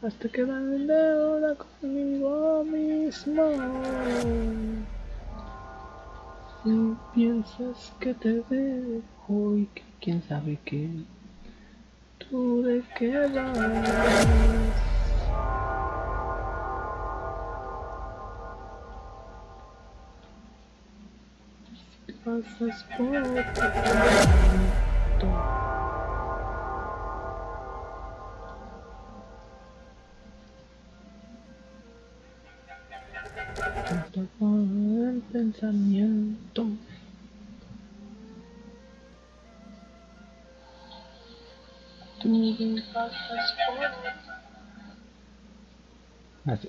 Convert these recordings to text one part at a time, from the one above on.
hasta que me deuda conmigo mismo. Si piensas que te dejo y que quién sabe qué, tú de qué vas. Si pasas por tu momento, por el pensamiento. Tú pasas por... Así.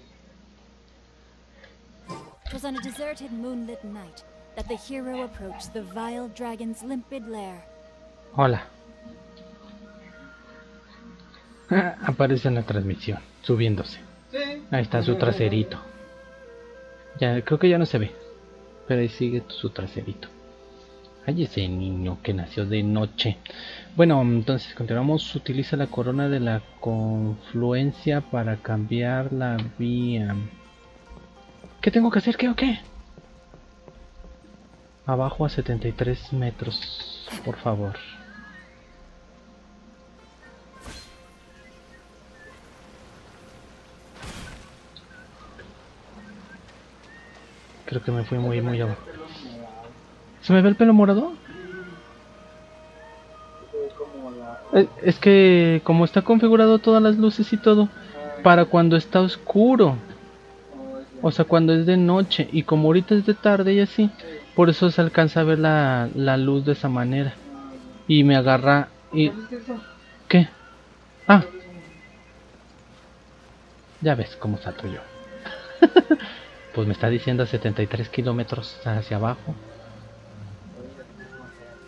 It was on a deserted moonlit night that the hero approached the vile dragon's limpid lair. Hola. Aparece en la transmisión, subiéndose. Ahí está su traserito. Ya, creo que ya no se ve, pero ahí sigue su traserito. Ay, ese niño que nació de noche. Bueno, entonces continuamos. Utiliza la corona de la confluencia para cambiar la vía. ¿Qué tengo que hacer? ¿Qué o qué? Abajo a 73 metros, por favor. Creo que me fui muy abajo. ¿Se me ve el pelo morado? Es que como está configurado todas las luces y todo, para cuando está oscuro, o sea, cuando es de noche, y como ahorita es de tarde y así, por eso se alcanza a ver la luz de esa manera. Y me agarra y... ¿Qué? Ah, ya ves cómo salto yo. Pues me está diciendo 73 kilómetros hacia abajo.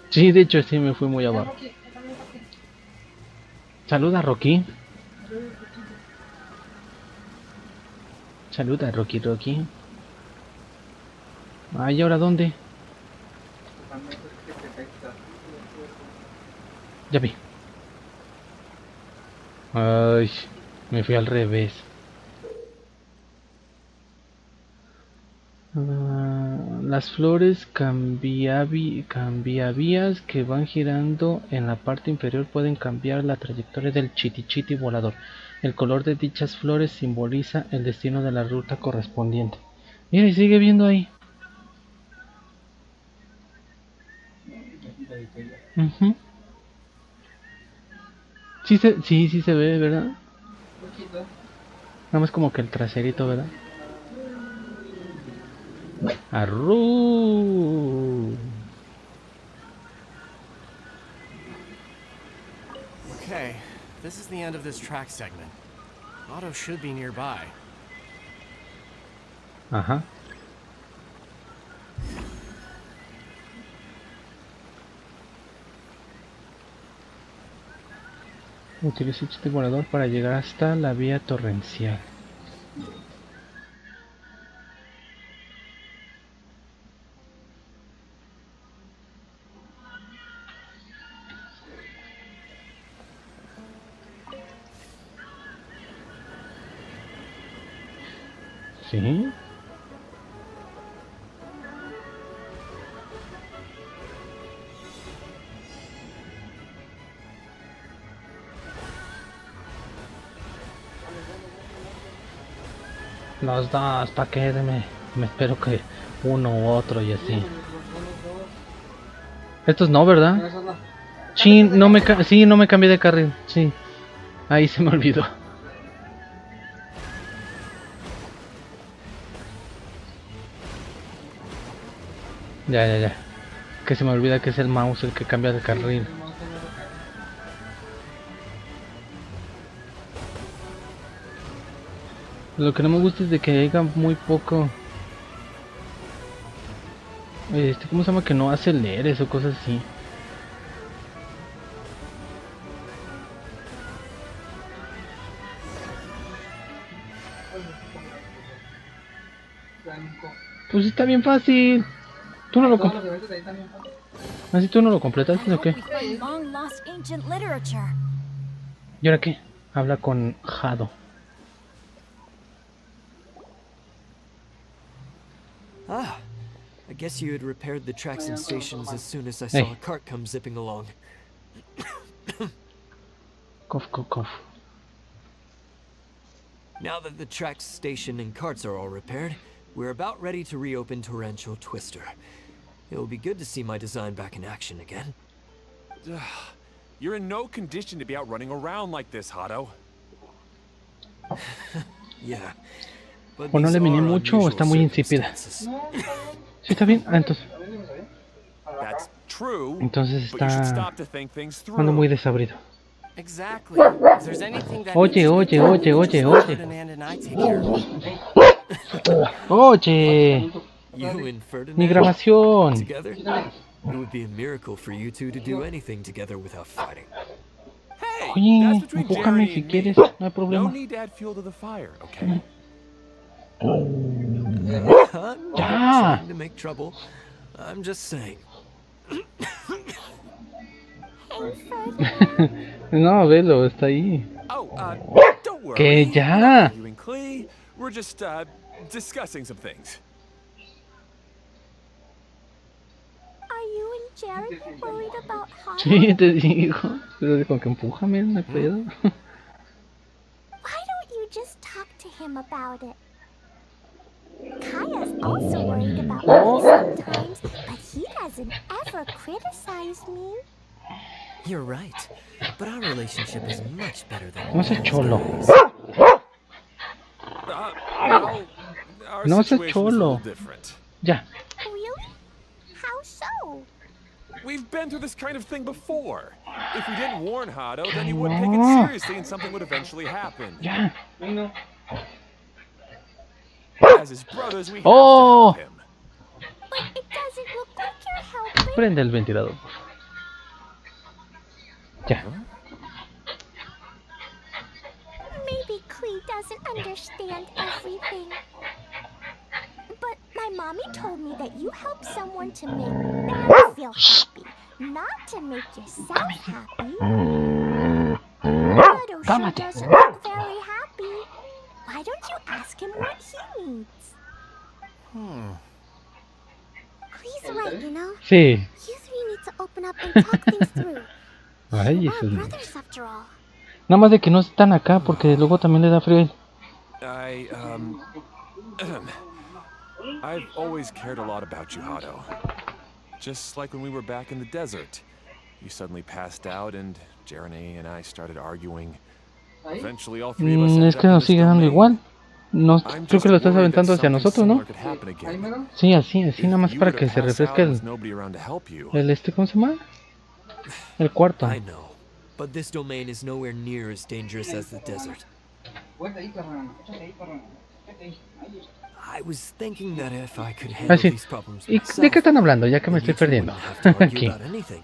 Sí, de hecho sí me fui muy abajo. Saluda, Rocky. Saluda, Rocky. Ay, ¿y ahora dónde? Ya vi. Ay, me fui al revés. Las flores cambiavías que van girando en la parte inferior pueden cambiar la trayectoria del chiti volador. El color de dichas flores simboliza el destino de la ruta correspondiente. Mira, y sigue viendo ahí. Sí se ve, ¿verdad? Nada más como que el traserito, ¿verdad? Arru. Okay, this is the end of this track segment. Otto should be nearby. Ajá. Utiliza este volador para llegar hasta la vía torrencial. ¿Sí? Los dos, ¿para qué? Me espero que uno u otro y así. Estos no, ¿verdad? Sí, no me cambié de carril. Sí, ahí se me olvidó. Ya. Que se me olvida que es el mouse el que cambia de carril. Lo que no me gusta es de que haya muy poco... ¿cómo se llama? Que no aceleres o cosas así. Pues está bien fácil. Tú no lo completaste. ¿Así tú no lo completaste o qué? ¿Y ahora qué? Habla con Jado. Ah, I guess you had repaired the tracks and stations as soon as I saw a cart come zipping along. Cough, cough, cough. Now that the tracks, station, and carts are all repaired, we're about ready to reopen Torrential Twister. It'll be good to see my design back in action again. You're in no condition to be out running around like this, Hado. Yeah. But ¿O no these le miné are mucho o está muy unusual insípida? circumstances. Sí, está bien. Ah, entonces, That's true. entonces But you should está stop to think things ando through. muy desabrido. Exactly. If there's anything that Oye, needs to be oye, done, oye, just oye, let oye. Ferdinand and I take care of it. Oye, You and Ferdinand mi grabación. together? It would be a miracle for you two to do anything together without fighting. Hey, Oye, that's between empújame Jeremy si and me. quieres, no hay No problema. need to add fuel to the fire, okay? I'm Ya. not trying to make trouble. I'm just saying. No, velo, está ahí. Oh, don't worry. Que We're ya. not arguing, Clee. We're just discussing some things. Are you and Jared worried about Hana? Sí, te digo. Pero con que empújame, no hay pedo. Why don't you just talk to him about it? Kaya's also worried about me sometimes, but he doesn't ever criticize me. You're right. But our relationship is much better than No seas most cholo. guys. Well, our No seas situation's a little cholo. different. Ya. Really? How so? We've been through this kind of thing before. If we didn't warn Hado, then he wouldn't take it No. seriously and something would eventually happen. Ya. As his brothers, we have Oh. to help him. But it doesn't look like you're helping. Prende el ventilador. Ya. Maybe Klee doesn't understand everything. But my mommy told me that you help someone to make them feel happy, not to make yourself happy. Hado sure Cálmate. doesn't look very happy. Why don't you ask him what he needs? Klee's right, you know. Sí. You three need to open up and talk things through. Ay, You eso are es... brothers after all. Nada más de que no están acá porque luego también le da frío. I've always cared a lot about you, Hado. Just like when we were back in the desert. You suddenly passed out and Jeremy and I started arguing. Eventually all three of us ended Es que up in nos this sigue dando domain. igual. No, I'm creo just que lo estás worried that aventando hacia something nosotros, ¿no? similar could happen again. Sí, así, así, nada más If you para were que to se pass refresque out with nobody around to help you. ¿cómo se llama? El cuarto. I know. But this domain is nowhere near as dangerous as the desert. I was thinking that if I could handle sí. these problems ¿Y myself, de qué están hablando? Ya que me then estoy you two perdiendo. wouldn't have to argue Aquí. about anything.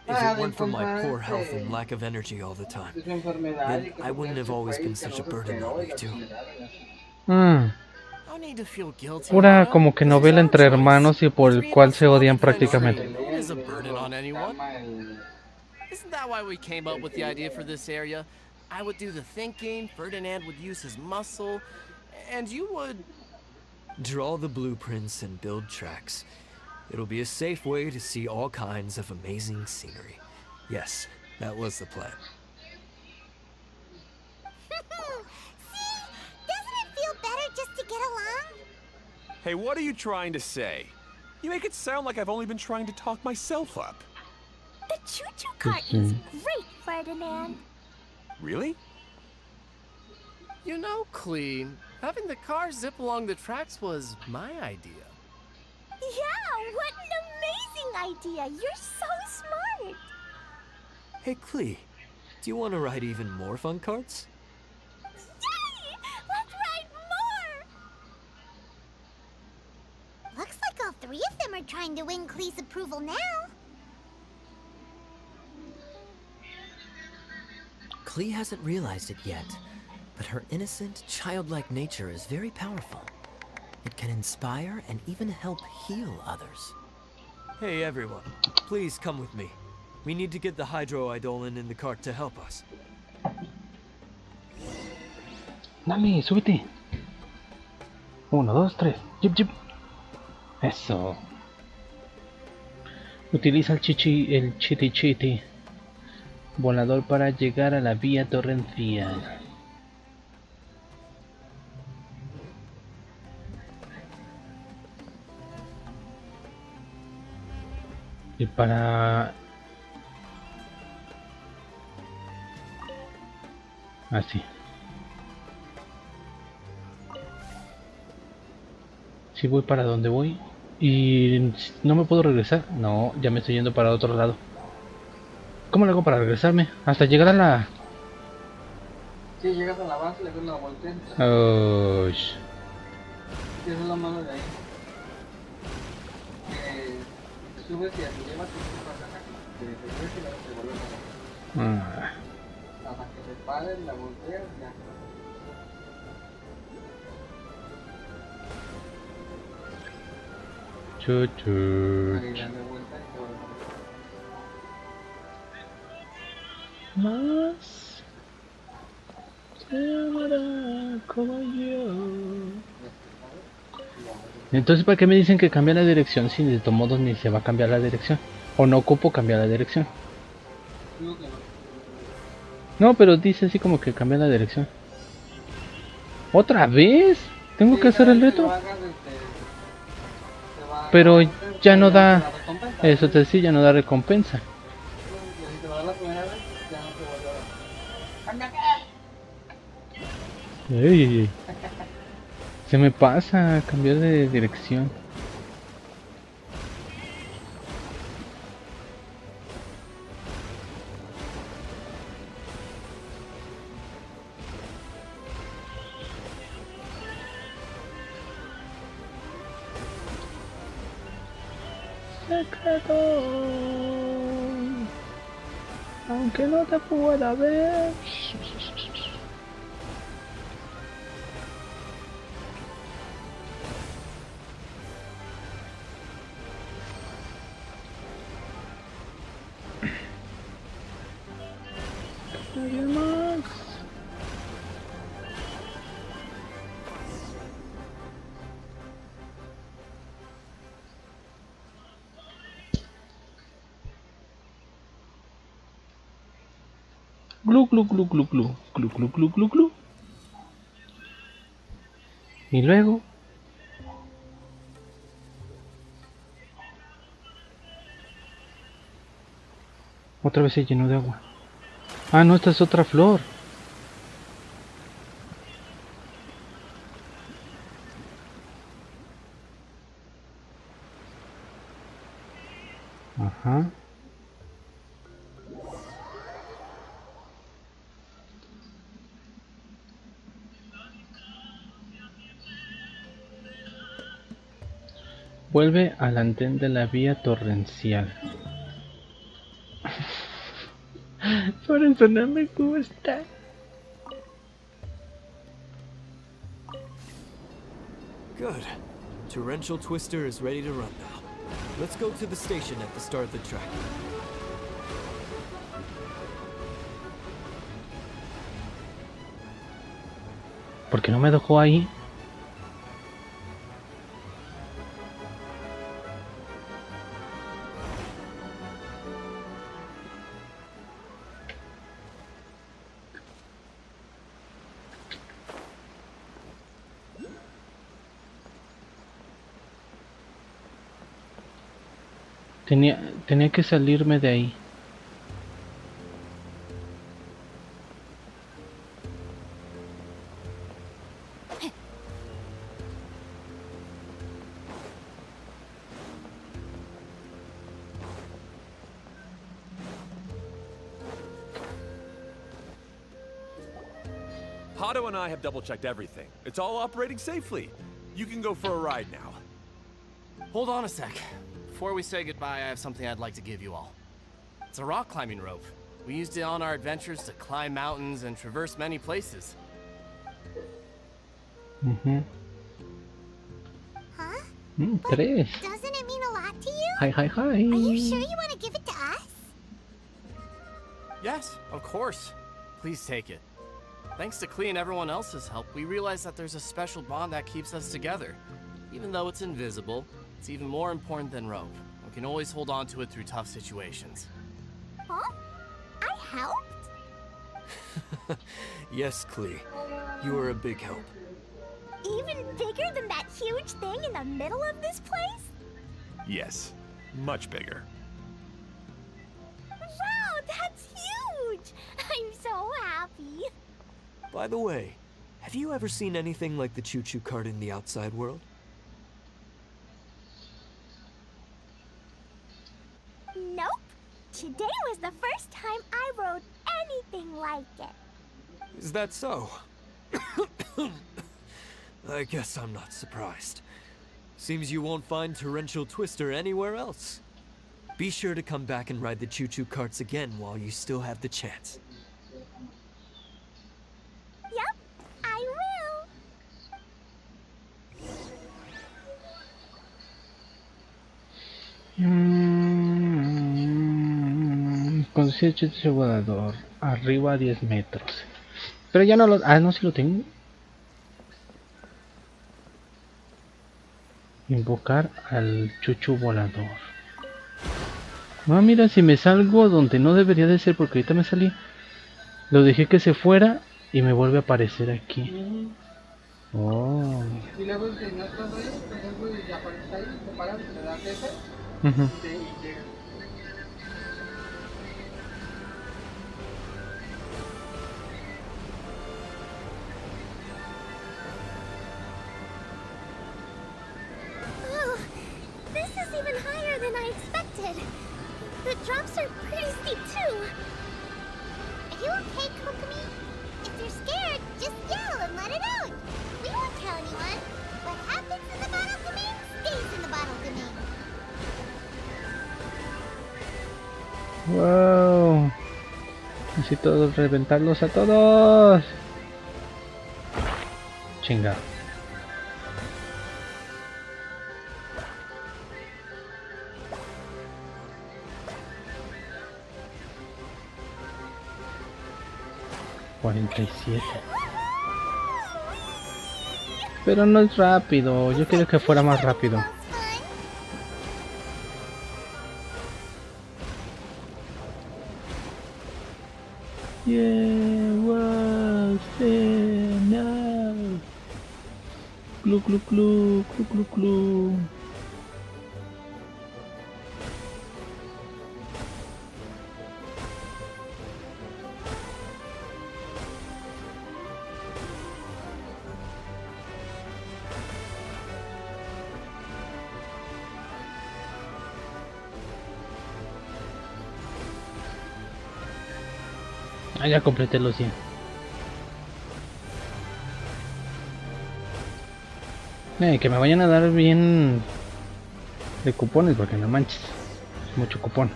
If it weren't for my poor health and lack of energy all the time, then I wouldn't have always been such a burden on you two. Mm, No need to feel guilty. Pura Hado. como que This is novela our entre choice. hermanos y por The el three of cual us se love odian adventure. prácticamente. No one is a burden on anyone. Isn't that why we came up with the idea for this area? I would do the thinking, Ferdinand would use his muscle, and you would... Draw the blueprints and build tracks. It'll be a safe way to see all kinds of amazing scenery. Yes, that was the plan. See? Doesn't it feel better just to get along? Hey, what are you trying to say? You make it sound like I've only been trying to talk myself up. The choo-choo cart is great, Ferdinand. Really? You know, Klee, having the car zip along the tracks was my idea. Yeah, what an amazing idea. You're so smart. Hey, Klee, do you want to ride even more fun carts? Yay! Let's ride more! Looks like all three of them are trying to win Klee's approval now. Klee hasn't realized it yet, but her innocent, childlike nature is very powerful. It can inspire and even help heal others. Hey everyone, please come with me. We need to get the hydroidolin in the cart to help us. Dale, súbete. 1, 2, 3. Jip, jip. Eso. Utiliza el chiti chiti volador para llegar a la vía torrencial. Y para... así. Si voy para donde voy y no me puedo regresar. No, ya me estoy yendo para otro lado. ¿Cómo le hago para regresarme? Hasta llegar a la... Si llegas a la base, le das una vuelta. Oh, Esa es la mano de ahí. Te subes y así llevas tu casa. Te regresas y luego te vuelves a la base. Hasta que se paren, la volteas y ya. Chuchu. Ahí dale vuelta y te vuelves a la base. Más se amará como yo. Entonces, ¿para qué me dicen que cambia la dirección si de todos modos ni se va a cambiar la dirección? O no ocupo cambiar la dirección. No, pero dice así como que cambia la dirección. ¿Otra vez? ¿Tengo que hacer el reto? Pero ya no da... Eso te decía, ya no da recompensa. Si te va a dar la primera vez, ya no te vuelve a dar. Ey, se me pasa cambiar de dirección. Secreto, aunque no te pueda ver. Nadie más. Glu glu glu glu glu glu glu glu glu glu. Y luego otra vez se llenó de agua. Ah, no, esta es otra flor. Ajá. Vuelve al andén de la vía torrencial. Por eso no me gusta. Good. Torrential Twister is ready to run now. Let's go to the station at the start of the track. ¿Por qué no me dejó ahí? Tenía que salirme de ahí. Hado and I have double-checked everything. It's all operating safely. You can go for a ride now. Hold on a sec. Before we say goodbye, I have something I'd like to give you all. It's a rock climbing rope. We used it on our adventures to climb mountains and traverse many places. Mhm. Huh? Tres. Doesn't it mean a lot to you? Hi, hi, hi. Are you sure you want to give it to us? Yes, of course. Please take it. Thanks to Klee and everyone else's help, we realized that there's a special bond that keeps us together. Even though it's invisible, It's even more important than rope. We can always hold on to it through tough situations. Huh? I helped? Yes, Klee. You were a big help. Even bigger than that huge thing in the middle of this place? Yes, much bigger. Wow, that's huge! I'm so happy. By the way, have you ever seen anything like the choo-choo cart in the outside world? Nope. Today was the first time I rode anything like it. Is that so? I guess I'm not surprised. Seems you won't find Torrential Twister anywhere else. Be sure to come back and ride the choo-choo carts again while you still have the chance. Yep, I will. Conducir el volador. Arriba a 10 metros. Pero ya no lo... Ah, no, si lo tengo. Invocar al chuchu volador. Ah, mira, si me salgo donde no debería de ser, porque ahorita me salí. Lo dejé que se fuera y me vuelve a aparecer aquí. Oh. Y luego si no estás ahí, por ejemplo, y aparece ahí, te paras, te das ese, Ujú. y llegas. Oh, this is even higher than I expected. The drops are pretty steep too. Are you okay, Kokomi? If you're scared, just yell and let it out. We won't tell anyone. What happens in the bottle domain stays in the bottle domain. Wow. Necesito reventarlos a todos. Chinga. Pero no es rápido. Yo quería que fuera más rápido. Yeah, was now. Clu clu clu clu clu clu. Ah, ya completé los 100. Que me vayan a dar bien de cupones, porque no manches. Es mucho cupón.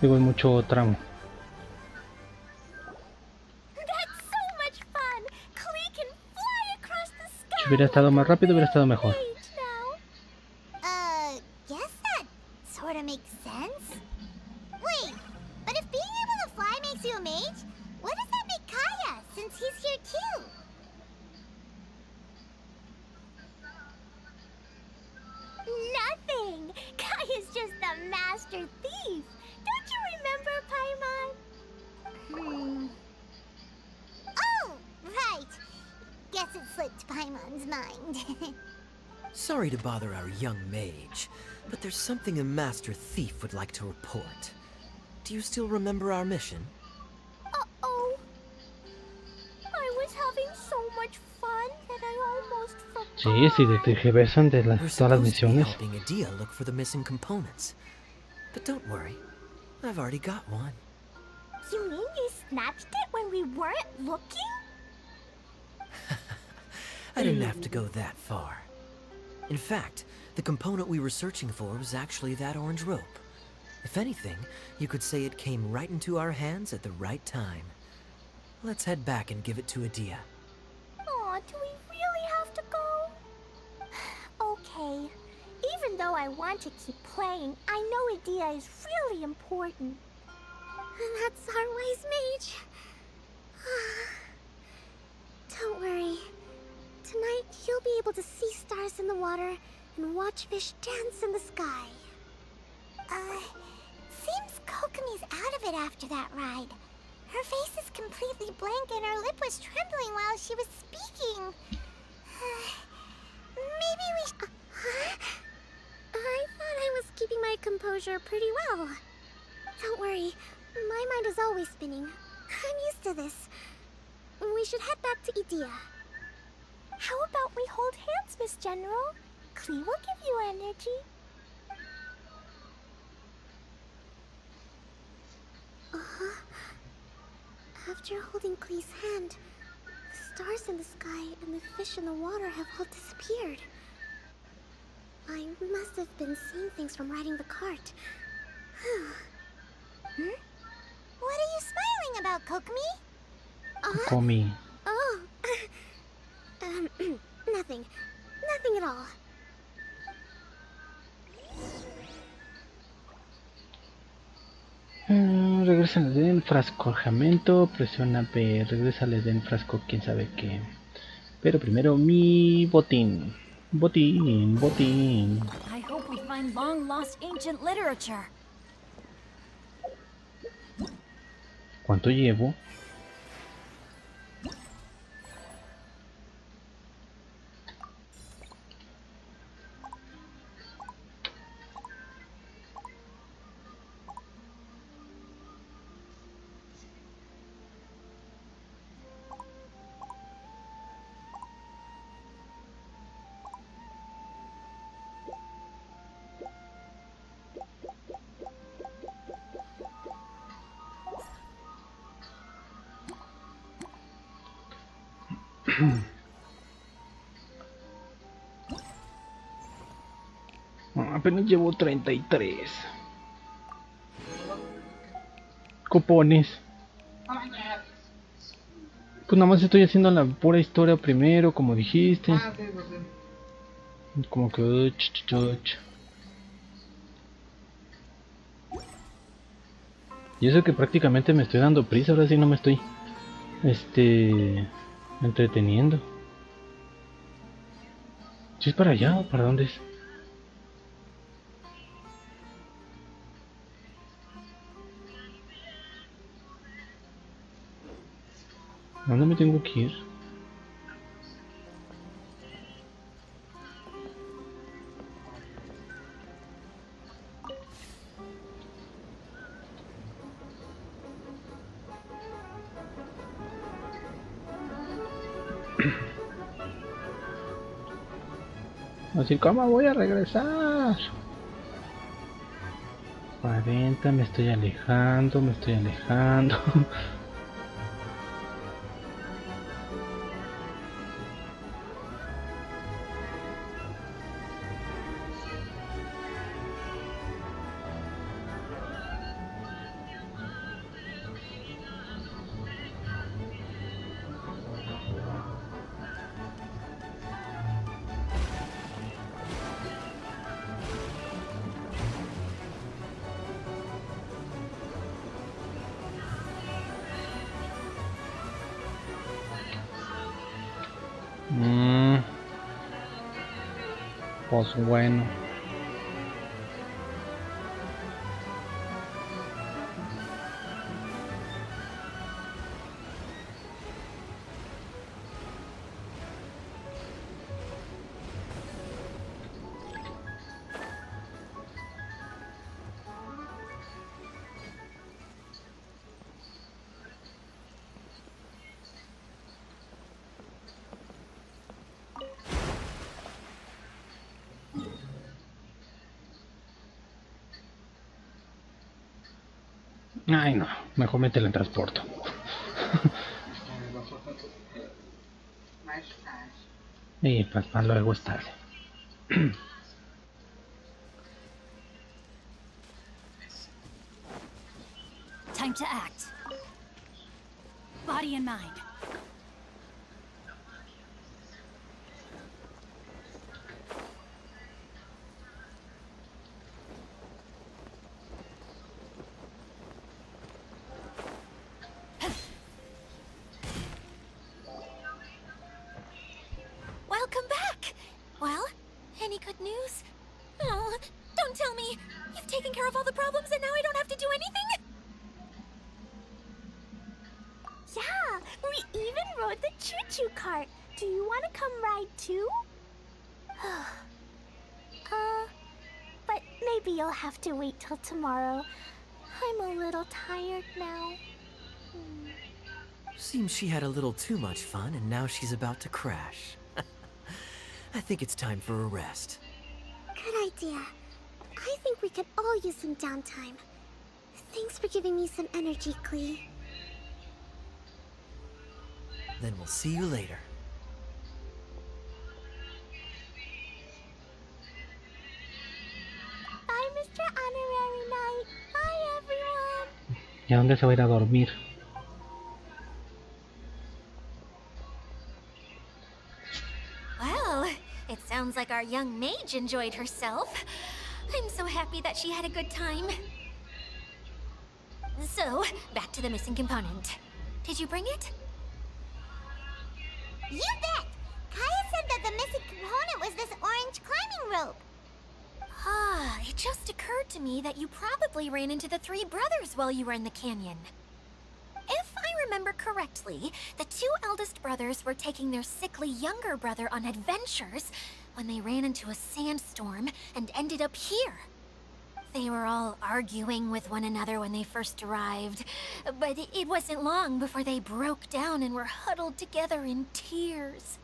Digo, es mucho tramo. That's so much fun. Klee can fly across the sky. Si hubiera estado más rápido, hubiera estado mejor. Guess that sort of makes sense. Wait, but if being able to fly makes you a mage, what does that make Kaeya, since he's here too? Nothing. Kaeya's just a master thief. Don't you remember, Paimon? Oh, right. Guess it slipped Paimon's mind. Sorry to bother our young mage, but there's something a master thief would like to report. Do you still remember our mission? Uh-oh. I was having so much fun that I almost forgot. Sí, sí, te reversan de We're todas las supposed to be misiones. helping Adia look for the missing components. But don't worry, I've already got one. You mean you snatched it when we weren't looking? I didn't have to go that far. In fact, the component we were searching for was actually that orange rope. If anything, you could say it came right into our hands at the right time. Let's head back and give it to Adia. Aw, do we really have to go? Okay. Even though I want to keep playing, I know Adia is really important. That's our wise mage. Don't worry. Tonight, you'll be able to see stars in the water and watch fish dance in the sky. Seems Kokomi's out of it after that ride. Her face is completely blank and her lip was trembling while she was speaking. Maybe we huh? I thought I was keeping my composure pretty well. Don't worry, my mind is always spinning. I'm used to this. We should head back to Idea. How about we hold hands, Miss General? Klee will give you energy. After holding Klee's hand, the stars in the sky and the fish in the water have all disappeared. I must have been seeing things from riding the cart. What are you smiling about, Kokomi? Komi. Oh. Nothing. Nothing at all. Regrésale del frascojamiento, presiona B, regrésale del frasco, quién sabe qué. Pero primero mi botín. Botín, botín. I hope we find long lost ancient literature. ¿Cuánto llevo? Apenas llevo 33 cupones. Pues nada más estoy haciendo la pura historia primero, como dijiste. Como que y eso que prácticamente me estoy dando prisa, ahora sí no me estoy entreteniendo. ¿Si es para allá o para dónde es? ¿A dónde me tengo que ir? Así como voy a regresar. 40, me estoy alejando, me estoy alejando. Pues bueno. Ay no, mejor me teletransporto. Y pues más luego es tarde. Time to act. Body and mind. Any good news? Oh, don't tell me. You've taken care of all the problems and now I don't have to do anything? Yeah, we even rode the choo-choo cart. Do you want to come ride too? But maybe you'll have to wait till tomorrow. I'm a little tired now. Seems she had a little too much fun and now she's about to crash. I think it's time for a rest. Good idea. I think we could all use some downtime. Thanks for giving me some energy, Klee. Then we'll see you later. Bye, Mr. Honorary Knight. Bye, everyone. ¿Y a dónde se va a ir a dormir? Well, it sounds like our young mage enjoyed herself. I'm so happy that she had a good time. So, back to the missing component. Did you bring it? You bet! Kaya said that the missing component was this orange climbing rope. Ah, it just occurred to me that you probably ran into the three brothers while you were in the canyon. If I remember correctly, the two eldest brothers were taking their sickly younger brother on adventures when they ran into a sandstorm and ended up here. They were all arguing with one another when they first arrived, but it wasn't long before they broke down and were huddled together in tears.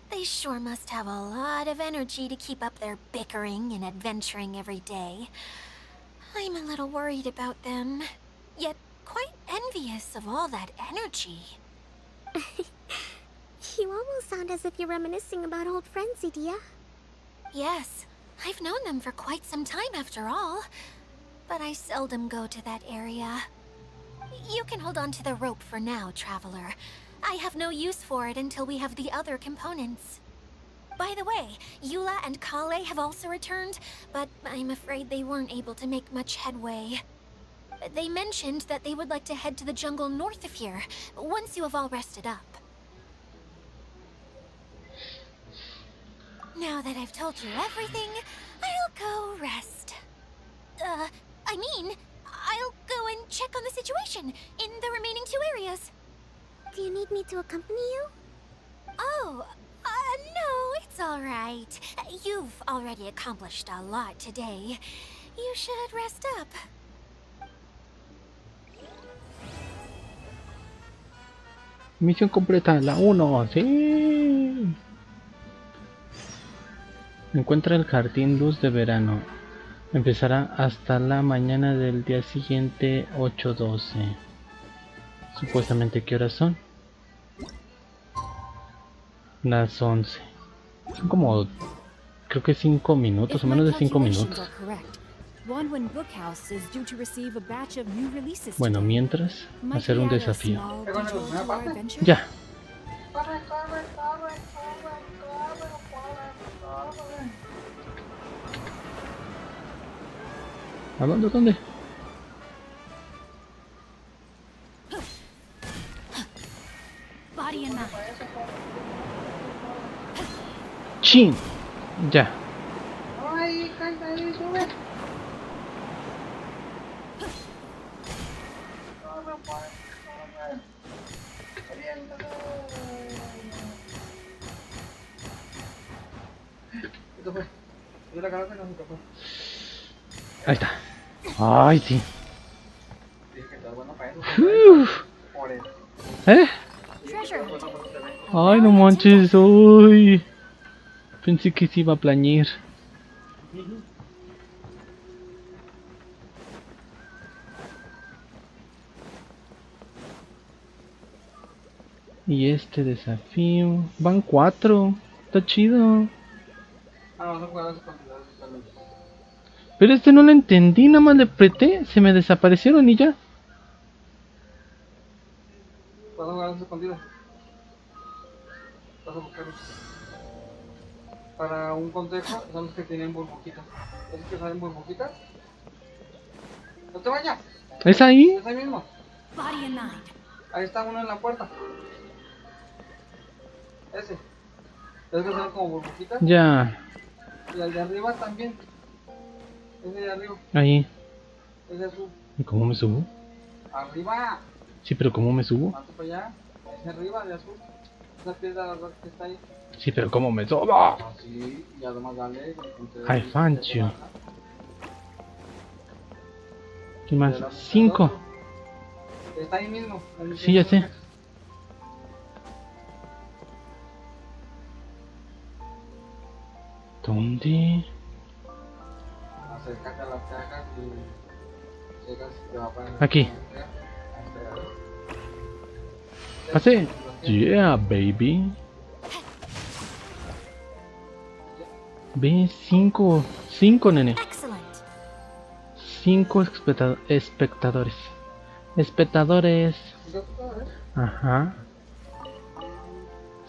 They sure must have a lot of energy to keep up their bickering and adventuring every day. I'm a little worried about them, yet quite envious of all that energy. You almost sound as if you're reminiscing about old friends, Idia. Yes, I've known them for quite some time after all, but I seldom go to that area. You can hold on to the rope for now, Traveler. I have no use for it until we have the other components. By the way, Eula and Kale have also returned, but I'm afraid they weren't able to make much headway. They mentioned that they would like to head to the jungle north of here, once you have all rested up. Now that I've told you everything, I'll go rest. I'll go and check on the situation in the remaining two areas. Do you need me to accompany you? Oh, no, it's all right. You've already accomplished a lot today. You should rest up. Misión completa, la 1, sí. Encuentra el jardín luz de verano. Empezará hasta la mañana del día siguiente, 8:12. Supuestamente, ¿qué horas son? Las 11. Son como, creo que 5 minutos, o menos de 5 minutos. Bueno, mientras, hacer un desafío. Ya. ¿A dónde? ¿Dónde? ¡Chin! Ya. Ay, canta ahí, sube. Ahí está. Ay, sí. ¿Eh? Ay, no manches, uy. Pensé que se iba a plañir. Y este desafío... Van 4. Está chido. Pero este no lo entendí, nada más le apreté, se me desaparecieron y ya. ¿Puedo jugar los escondidos? Vas a buscarlos. Para un consejo, son los que tienen burbujitas. ¿Esos que salen burbujitas? ¡No te vayas! ¿Es ahí? Es ahí mismo. Ahí está uno en la puerta. Ese. ¿Ves que son como burbujitas? Ya. Y al de arriba también. Ese de arriba. Ahí. Ese azul. ¿Y cómo me subo? Arriba. Sí, pero ¿cómo me subo? Más para allá. Ese arriba de azul. Esa piedra que está ahí. Sí, pero ¿cómo me subo? Así. Y además dale. I found you. ¿Qué más? 5. Está ahí mismo. Sí, ya sé. ¿Dónde? Acércate a las cajas y llegas y te va a poner. Aquí. Pase. Yeah, baby. Ve 5. 5, nene. Excellent. 5 espectadores. Espectadores. Ajá.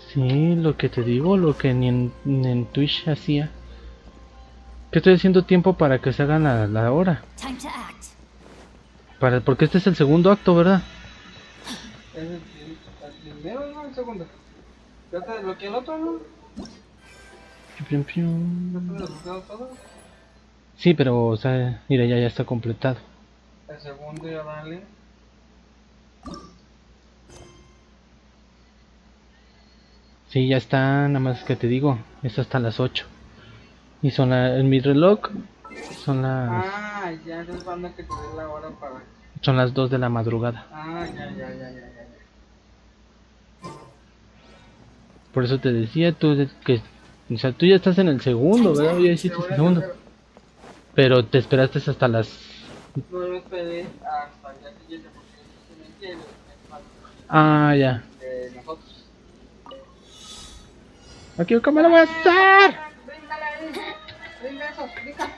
Sí, lo que te digo, lo que ni en Twitch hacía. Que estoy haciendo tiempo para que se hagan la hora. Time to act. Porque este es el segundo acto, ¿verdad? Es el primero, no el segundo. Ya te desbloqueé el otro, ¿no? Pium, pium. ¿Ya te desbloqueado todo? Sí, pero, o sea, mira, ya está completado. El segundo ya dale. Sí, ya está, nada más que te digo, es hasta las 8. Y son en mi reloj son las Ah, ya no es banda que te dé la hora para. son las 2 de la madrugada. Ah, ya. Por eso te decía que, o sea, tú ya estás en el segundo, ¿verdad? Ya hiciste el segundo. Pero te esperaste hasta las. No me esperé hasta ya que llegue porque se me quiere. Ah, ya. De nosotros. Aquí, ¿cómo lo voy a hacer? Venga eso, venga.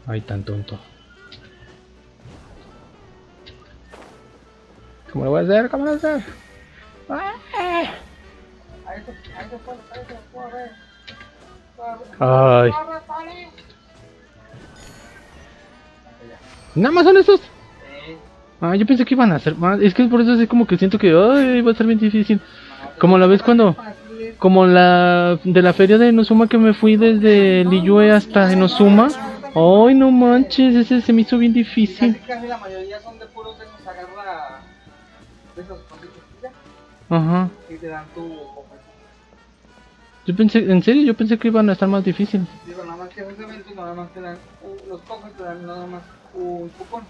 Ay, tan tonto. ¿Cómo lo voy a hacer? ¿Cómo lo voy a hacer? Ay. Nada más son esos. Ah, yo pensé que iban a hacer más. Es que por eso es como que siento que ay, va a ser bien difícil. Como la vez cuando, como la de la feria de Enosuma que me fui desde Liyue hasta Enosuma. Ay, no manches, ese se me hizo bien difícil. Casi la mayoría son de puros de esos agarra de esos cositos ya. Ajá. Y te dan tu cofre. Yo pensé, en serio, yo pensé que iban a estar más difíciles. Digo, nada más que en ese evento nada más te dan los cofres te dan nada más un cupón.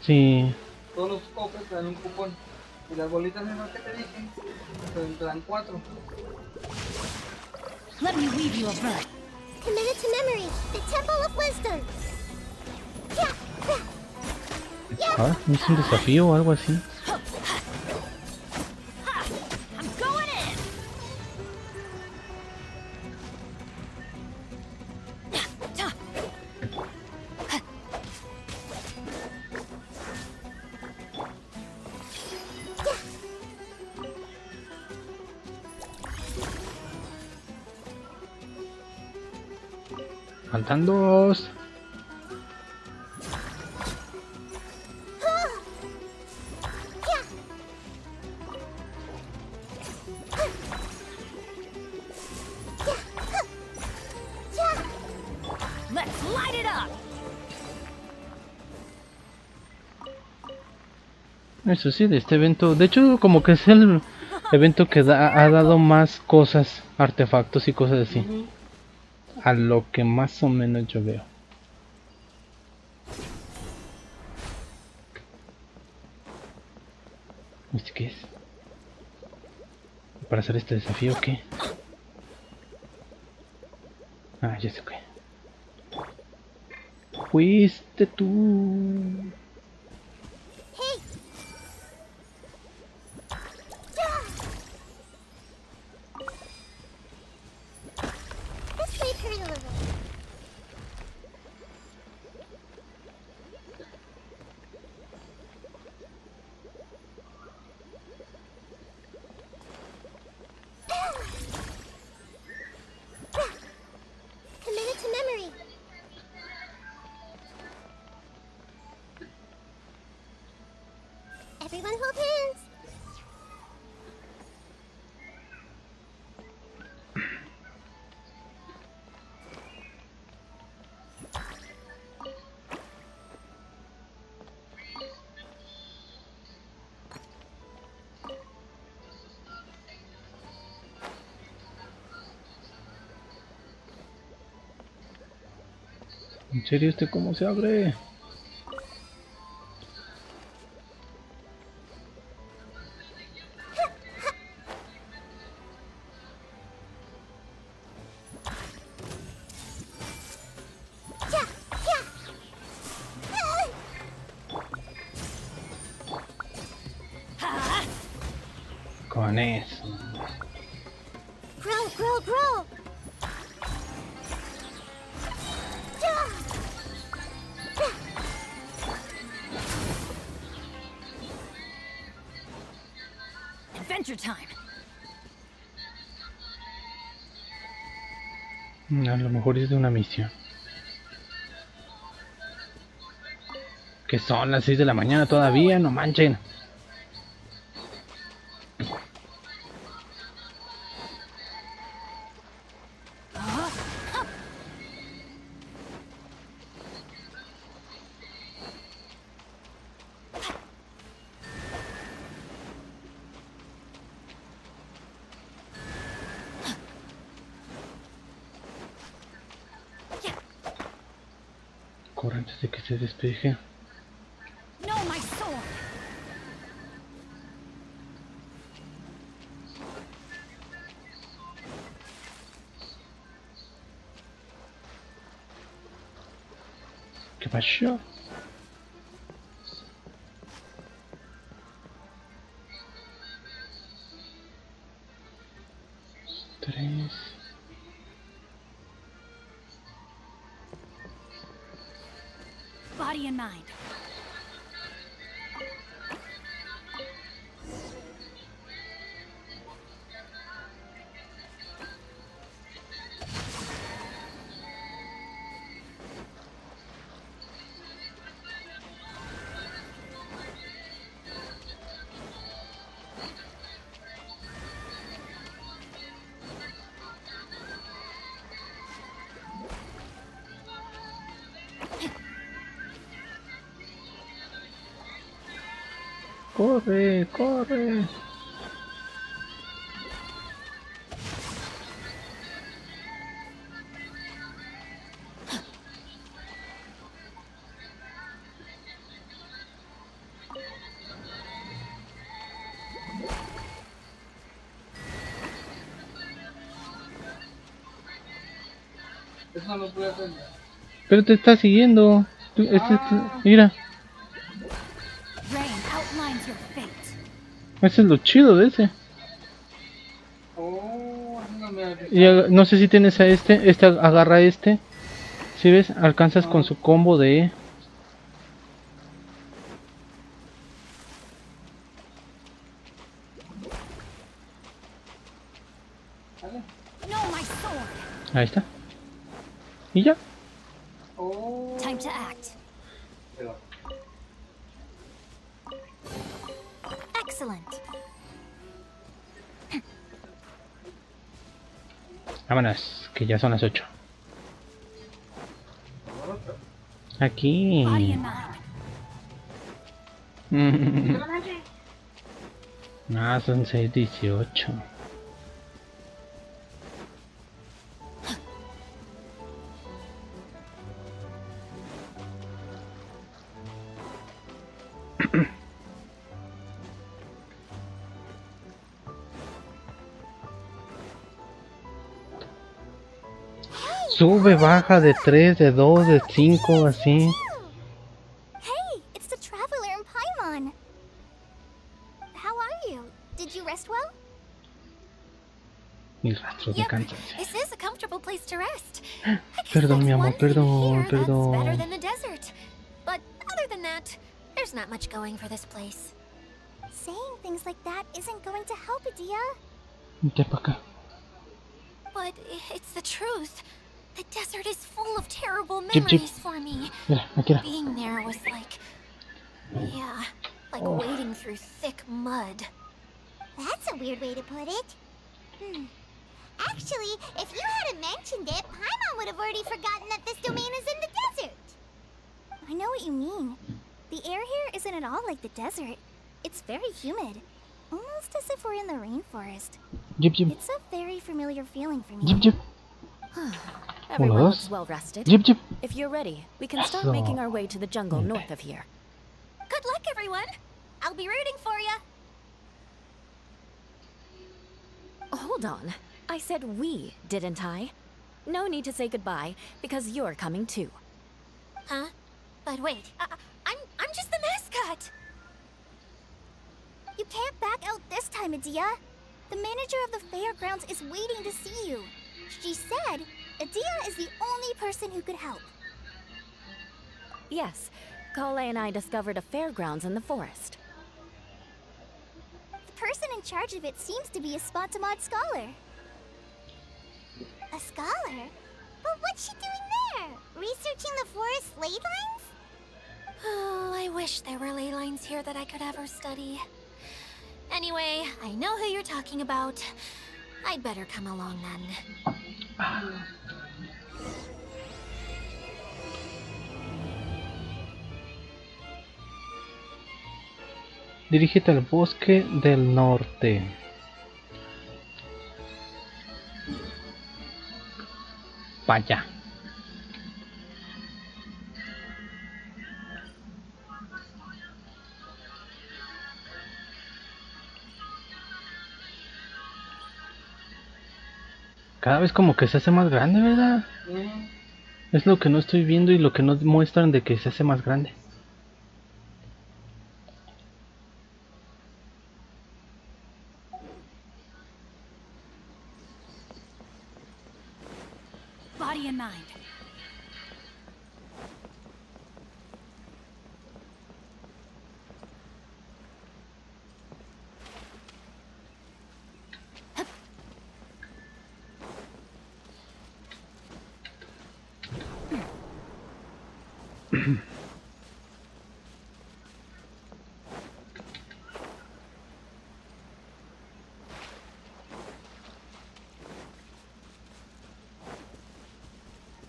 Sí. Todos los cofres te dan un cupón. Y las bolitas esas que te dije te dan 4. Let me weave you a verb. Committed to memory, the temple of wisdom. Ah, es un desafío o algo así. I'm going in. Faltan 2. Let's light it up. Eso sí, de este evento. De hecho, como que es el evento que ha dado más cosas, artefactos y cosas así. A lo que más o menos yo veo. ¿Este qué es? ¿Para hacer este desafío o qué? Ah, ya sé qué. Fuiste tú. Let's wait her a little. Committed to memory. ¿En serio este cómo se abre? Con eso. Grow, grow, grow. Adventure time. A lo mejor es de una misión. Que son las 6 de la mañana todavía, no manchen. Corre antes de que se despeje. No, my sword. ¿Qué pasó? Tres. Body and mind. Corre, corre. Eso no lo pude hacer. Pero te está siguiendo. Mira, Rain outlines your fate. ese es lo chido de ese. Oh, no me había Y no sé si tienes a este agarra este. Si ves, alcanzas con su combo de... No, my sword. Ahí está. Y ya. Oh, Time to act. pero, Excellent. Vámonos, que ya son las 8. Aquí. Body and mind. Ah, son 6:18. Sube, baja de 3, de 2, de 5, así. Hey, it's the traveler in Paimon. How are you? Did you rest well? Y rastros de Yep, cansancio. this is a comfortable place to rest. Perdón, mi amor, One thing perdón, here that's better perdón. than the desert. But other than that, there's not much going for this place. Saying things like that isn't going to help, Adia. Vente para acá. But it's the truth. The desert is full of terrible Jip, jip. memories for me. Mira, aquí era. Being there was like, yeah, like wading through thick mud. That's a weird way to put it. Actually, if you hadn't mentioned it, Paimon would have already forgotten that this domain is in the desert. I know what you mean. The air here isn't at all like the desert. It's very humid. Almost as if we're in the rainforest. Jip, jip. It's a very familiar feeling for me. Jip, jip. Everyone dos. looks well rested. Jip, jip. If you're ready, we can start Eso. making our way to the jungle north of here. Good luck, everyone. I'll be rooting for you. Hold on. I said we, didn't I? No need to say goodbye, because you're coming too. Huh? But wait, I'm just the mascot. You can't back out this time, Adia. The manager of the fairgrounds is waiting to see you. She said Adia is the only person who could help. Yes, Kale and I discovered a fairgrounds in the forest. The person in charge of it seems to be a Spontamod scholar. A scholar? But what's she doing there? Researching the forest ley lines? Oh, I wish there were ley lines here that I could ever study. Anyway, I know who you're talking about. I'd better come along then. Dirígete al bosque del norte. Vaya. Cada vez como que se hace más grande, ¿verdad? Es lo que no estoy viendo y lo que no muestran de que se hace más grande. Body and mind.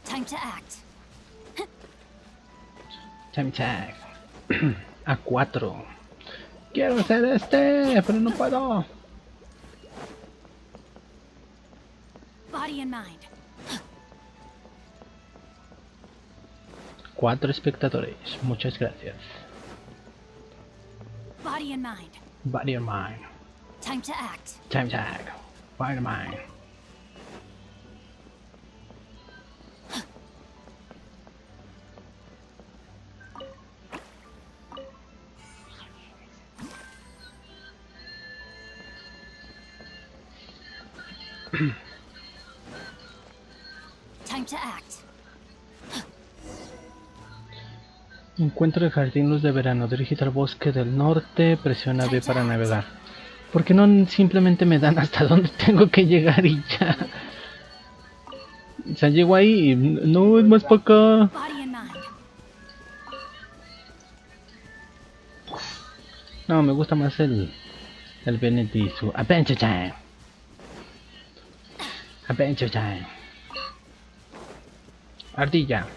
Time to act. Time tag. A4. Quiero hacer este, pero no puedo. Body and mind. 4 espectadores. Muchas gracias. Body and mind. Body or mind. Time to act. Time tag. Body or mind. Time to act. Encuentra el jardín luz de verano. Dirígete al bosque del norte. Presiona B para navegar. ¿Por qué no simplemente me dan hasta dónde tengo que llegar y ya? O sea, llego ahí y no es más para acá. Body and mind. No, me gusta más el Bennett y su Adventure Time. Adventure Time. Ardilla.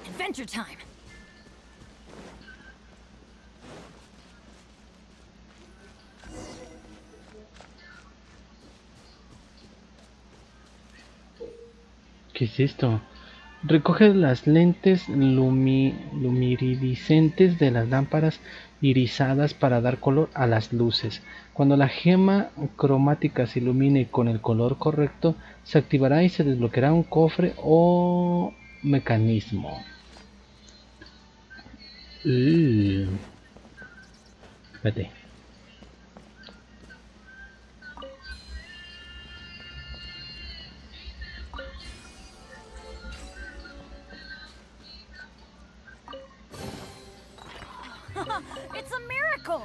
Adventure time. ¿Qué es esto? Recoge las lentes luminiscentes de las lámparas irisadas para dar color a las luces. Cuando la gema cromática se ilumine con el color correcto, se activará y se desbloqueará un cofre o mecanismo. Espérate. It's a miracle.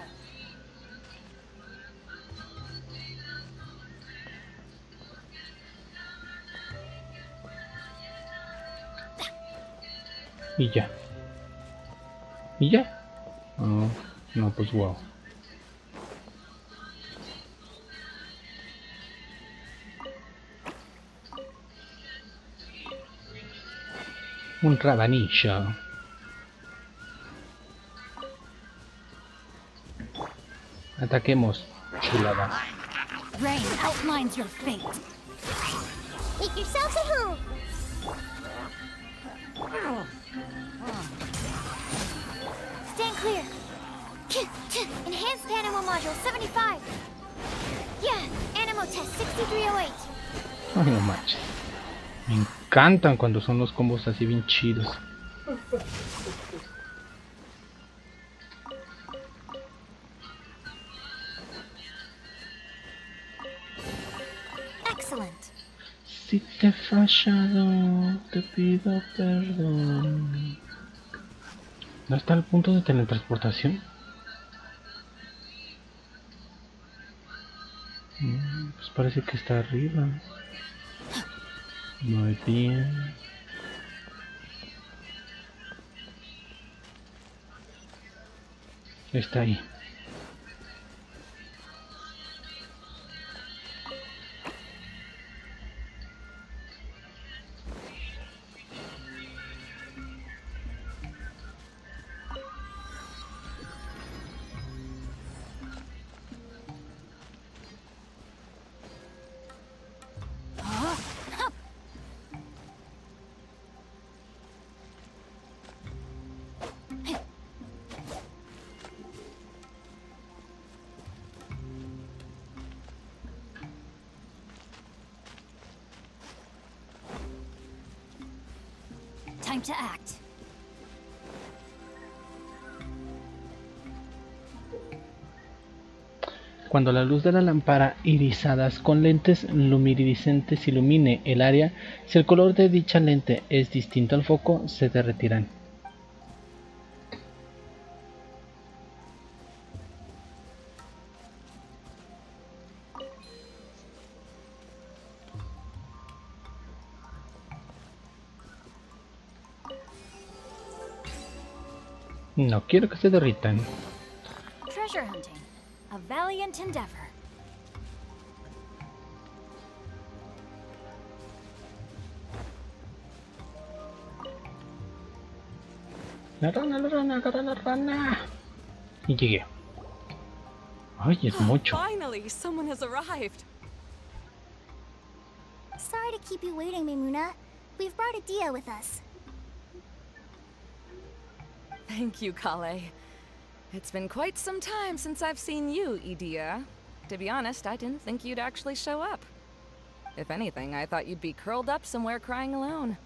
Y ya. ¿Y ya? Oh, no, pues wow. Un rabanillo. Ataquemos, chulada. Rain outlines your fate. Make yourselves at home. Stand clear. Enhanced Animo Module 75. Yeah, Animo Test 6308. Ay, no manches. Me encantan cuando son los combos así bien chidos. Excellent. Si te he fallado, te pido perdón. ¿No está el punto de teletransportación? Pues parece que está arriba. Muy bien. Está ahí. Time to act. Cuando la luz de la lámpara irisadas con lentes luminiscentes ilumine el área, si el color de dicha lente es distinto al foco, se derretirán. No quiero que se derritan. Treasure hunting. A valiant endeavor. La rana, agarra la rana. Y llegué. Ay, es mucho. Finally, someone has arrived. Sorry to keep you waiting, Maimuna. We've brought Adia with us. Thank you, Kale. It's been quite some time since I've seen you, Idia. To be honest, I didn't think you'd actually show up. If anything, I thought you'd be curled up somewhere crying alone.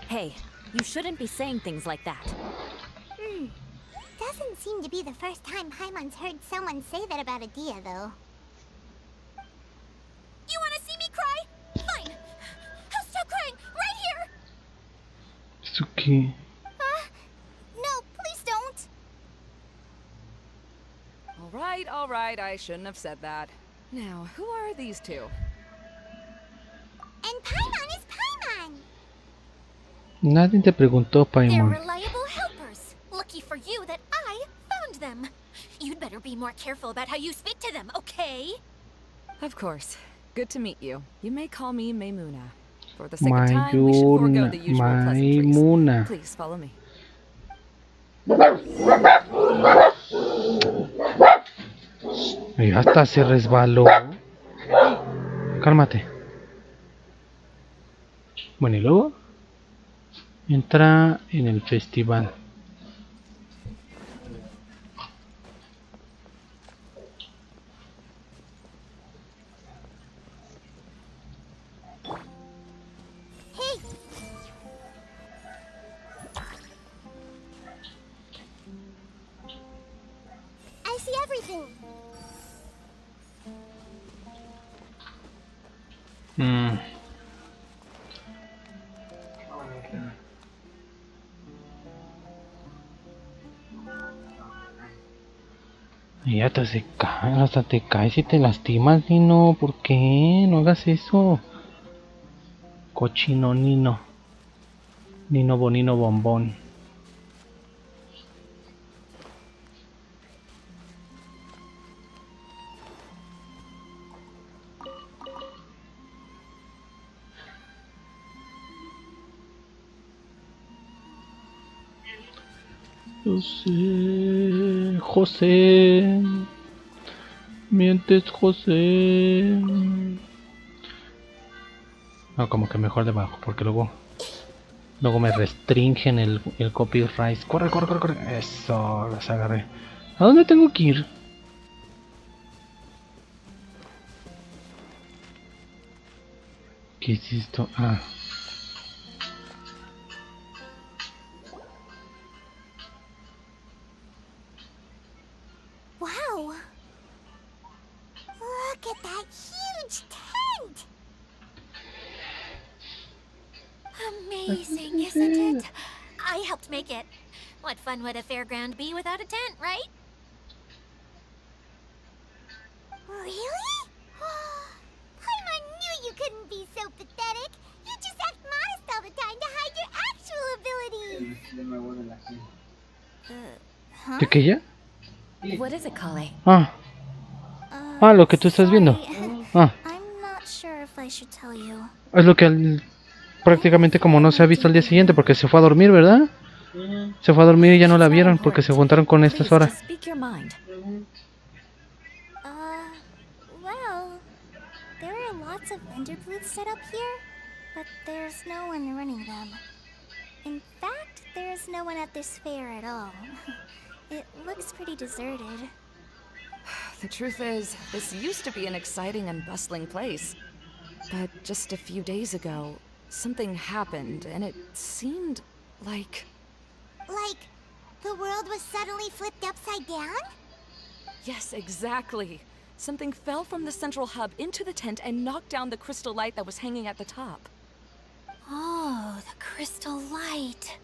Hey, you shouldn't be saying things like that. Doesn't seem to be the first time Paimon's heard someone say that about Adia, though. You want to see me cry? Fine. I'll stop crying right here. Suki. No, please don't. All right, I shouldn't have said that. Now, who are these two? And Paimon is Paimon. Nadie te preguntó, They're Paimon. reliable helpers. Lucky for you that I found them. You'd better be more careful about how you speak to them, okay? Of course. Good to meet you. You may call me Maimuna. For the sake of time, we should forego the usual pleasantries. Maimuna. Please follow me. Y hasta se resbaló. Cálmate. Bueno, y luego entra en el festival. Hey. I see everything. Y hasta te caes y te lastimas, Nino. ¿Por qué? No hagas eso. Cochino Nino. Nino Bonino Bombón. Yo sé. José. Mientes, José. No, como que mejor debajo, porque luego me restringen el copyright. Corre, corre, corre, corre. Eso, las agarré. ¿A dónde tengo que ir? ¿Qué es esto? Ah. Wow. Look at that huge tent. Amazing, isn't it? I helped make it. What fun would a fairground be without a tent, right? Really? Paimon knew you couldn't be so pathetic. You just act modest all the time to hide your actual abilities. De nuevo de la serie. Huh? ¿De qué ya? What is it, Kale? Ah. Ah, lo que tú estás viendo. Sorry. Ah. I'm not sure if I should tell you. Es lo que prácticamente como no se ha visto al día siguiente porque se fue a dormir, ¿verdad? Se fue a dormir y ya no la vieron porque se juntaron con estas horas. Just speak your mind. Well, there are lots of vendor booths set up here, but there's no one running them. In fact, there's no one at this fair at all. It looks pretty deserted. The truth is, this used to be an exciting and bustling place. But just a few days ago, something happened, and it seemed like... Like, the world was suddenly flipped upside down? Yes, exactly. Something fell from the central hub into the tent and knocked down the crystal light that was hanging at the top. Oh, the crystal light.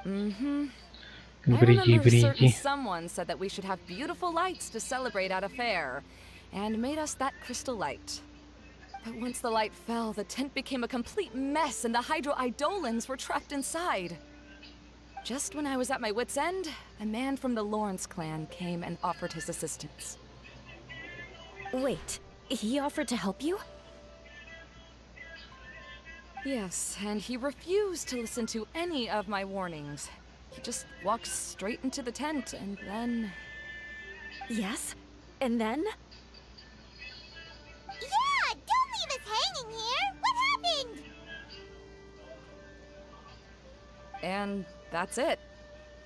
Mm-hmm. I Brilli, remember a certain brilli. someone said that we should have beautiful lights to celebrate at a fair, and made us that crystal light. But once the light fell, the tent became a complete mess and the Hydro-Eidolons were trapped inside. Just when I was at my wit's end, a man from the Lawrence clan came and offered his assistance. Wait, he offered to help you? Yes, and he refused to listen to any of my warnings. He just walked straight into the tent and then... Yes? And then? Yeah, don't leave us hanging here! What happened? And that's it.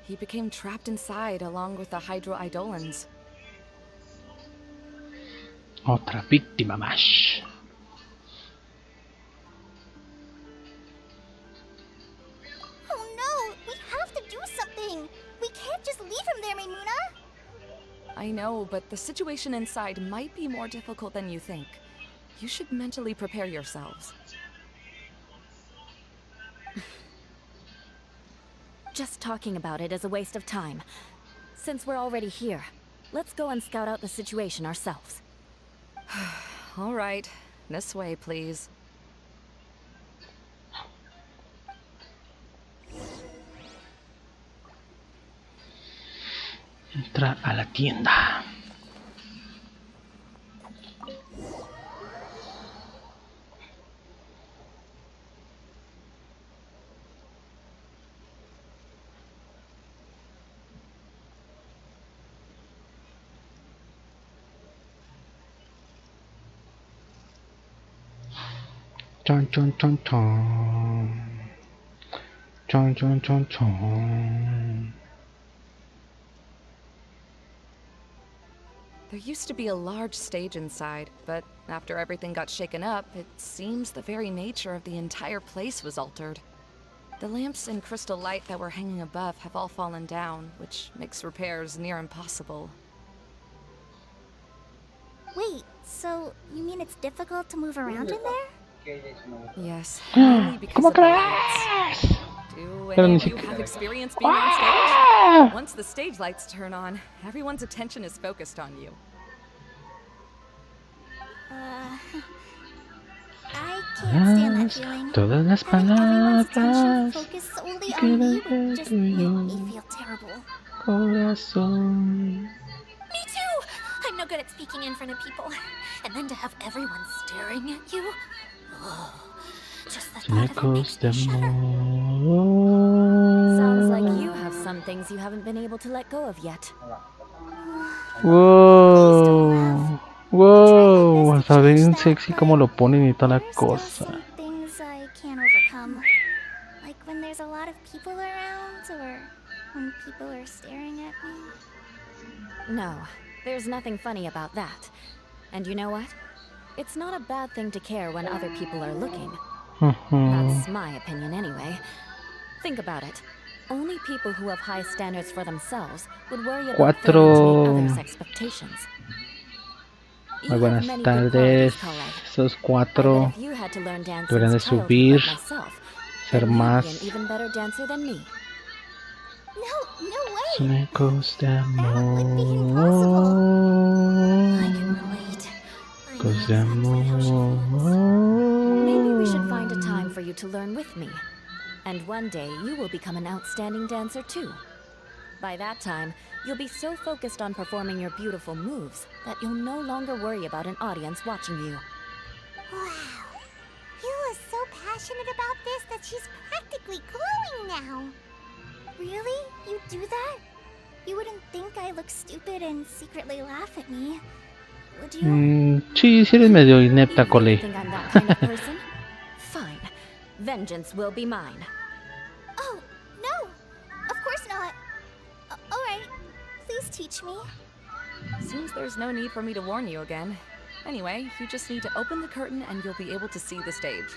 He became trapped inside along with the Hydro-Eidolons. Otra víctima más. Oh no, we have to do something! We can't just leave him there, Maimuna! I know, but the situation inside might be more difficult than you think. You should mentally prepare yourselves. Just talking about it is a waste of time. Since we're already here, let's go and scout out the situation ourselves. All right, this way, please. Entrar a la tienda. Chon chon chon chon. Chon chon chon chon. There used to be a large stage inside, but after everything got shaken up, it seems the very nature of the entire place was altered. The lamps and crystal light that were hanging above have all fallen down, which makes repairs near impossible. Wait, so you mean it's difficult to move around in there? Yes, mainly because ¿Cómo of the lights. crees? Do Pero any ni of you siquiera- have experience being on stage? Once the stage lights turn on, everyone's attention is focused on you. I can't stand that feeling. Todas las Having everyone's attention palabras focused solely que on me dejé would just tuyo. make me feel terrible. Corazón. Me too! I'm no good at speaking in front of people. And then to have everyone staring at you. Oh, just the Sin thought of it ecos makes de me shudder. amor. Sounds like you have some some things you haven't been able to let go of yet. Wow. Wow. Hasta bien sexy como lo ponen y toda la cosa. Some things I can't overcome. Like when there's a lot of people around, or when people are staring at me. No, there's nothing funny about that. And you know what? It's not a bad thing to care when other people are looking. That's my opinion anyway. Think about it. Only people who have high standards for themselves would worry about failing to meet others' expectations. Muy buenas tardes. Esos 4 deberían de subir, ser más. Ecos de amor. Ecos de amor. Maybe we should find a time for you to learn with me. And one day you will become an outstanding dancer too. By that time, you'll be so focused on performing your beautiful moves that you'll no longer worry about an audience watching you. Wow. You are so passionate about this that she's practically glowing now. Really? You do that? You wouldn't think I look stupid and secretly laugh at me, would you? Sí, sí eres medio inepta, Cole. Think I'm that kind of person? Fine. Vengeance will be mine. Oh, no. Of course not. Alright. Please teach me. Seems there's no need for me to warn you again. Anyway, you just need to open the curtain and you'll be able to see the stage.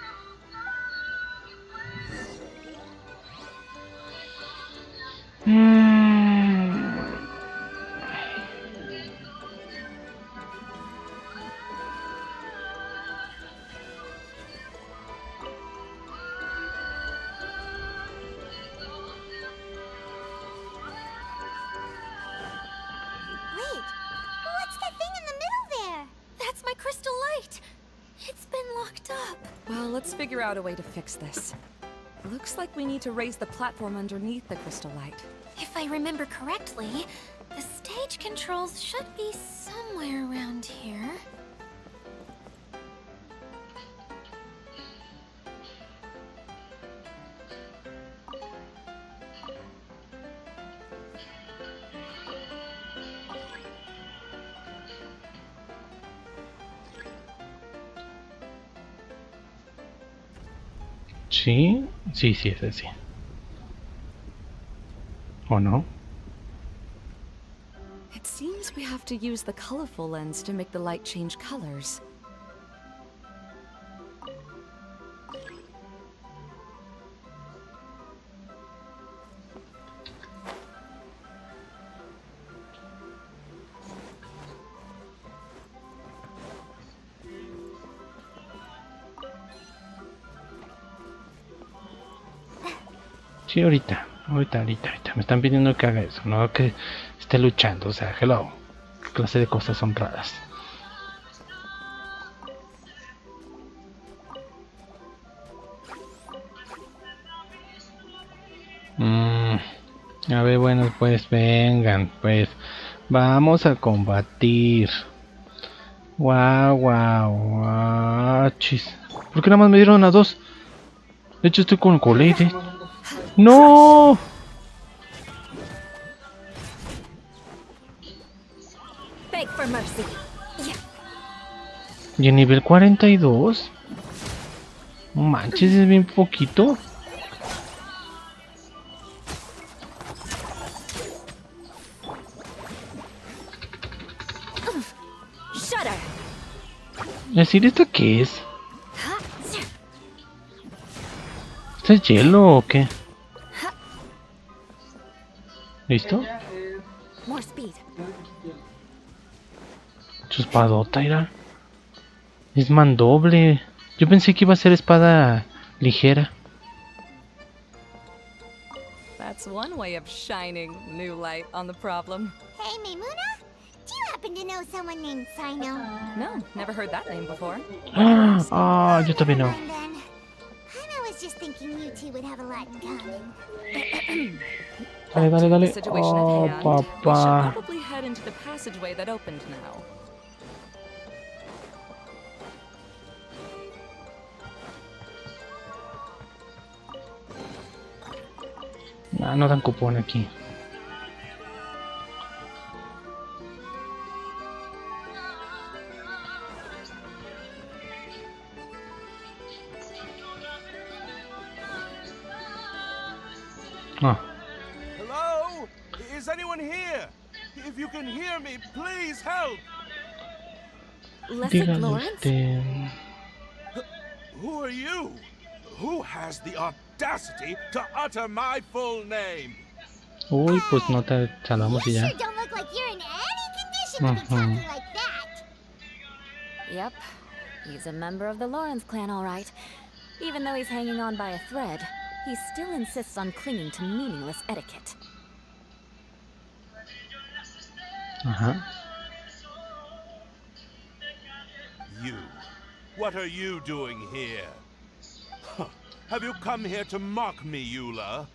Let's figure out a way to fix this. Looks like we need to raise the platform underneath the crystal light. If I remember correctly, the stage controls should be somewhere around here. Sí, sí, sí, es así. ¿O no? It seems we have to use the colorful lens to make the light change colors. Sí, ahorita. Me están pidiendo que haga eso, no que esté luchando. O sea, hello. ¿Qué clase de cosas son raras? A ver, bueno, pues vengan, pues. Vamos a combatir. Guau, chis. ¿Por qué nada más me dieron a 2? De hecho, estoy con Colette. ¡No! ¿Y en nivel 42? No manches, es bien poquito. ¿Es decir, esto qué es? ¿Esto es hielo o qué? ¿Listo? Su espadota era. Es mandoble. Yo pensé que iba a ser espada ligera. That's one way of shining new light on the problem. Hey, Maimuna, do you happen to know someone named Sino? No, never heard that name before. Ah, yo también no. I was just thinking you two would have a lot in common. Dale. Oh, papá. We should probably head into the passageway that opened now. No dan cupón aquí. Ah. Hello? Is anyone here? If you can hear me, please help. Dígale usted. Who are you? Who has the audacity to utter my full name? Uy, pues no te salvamos y You ya. sure don't look like you're in any condition to be talking like that. Yep. He's a member of the Lawrence clan, all right. Even though he's hanging on by a thread, he still insists on clinging to meaningless etiquette. Ajá. You. What are you doing here? Huh. Have you come here to mock me, Eula?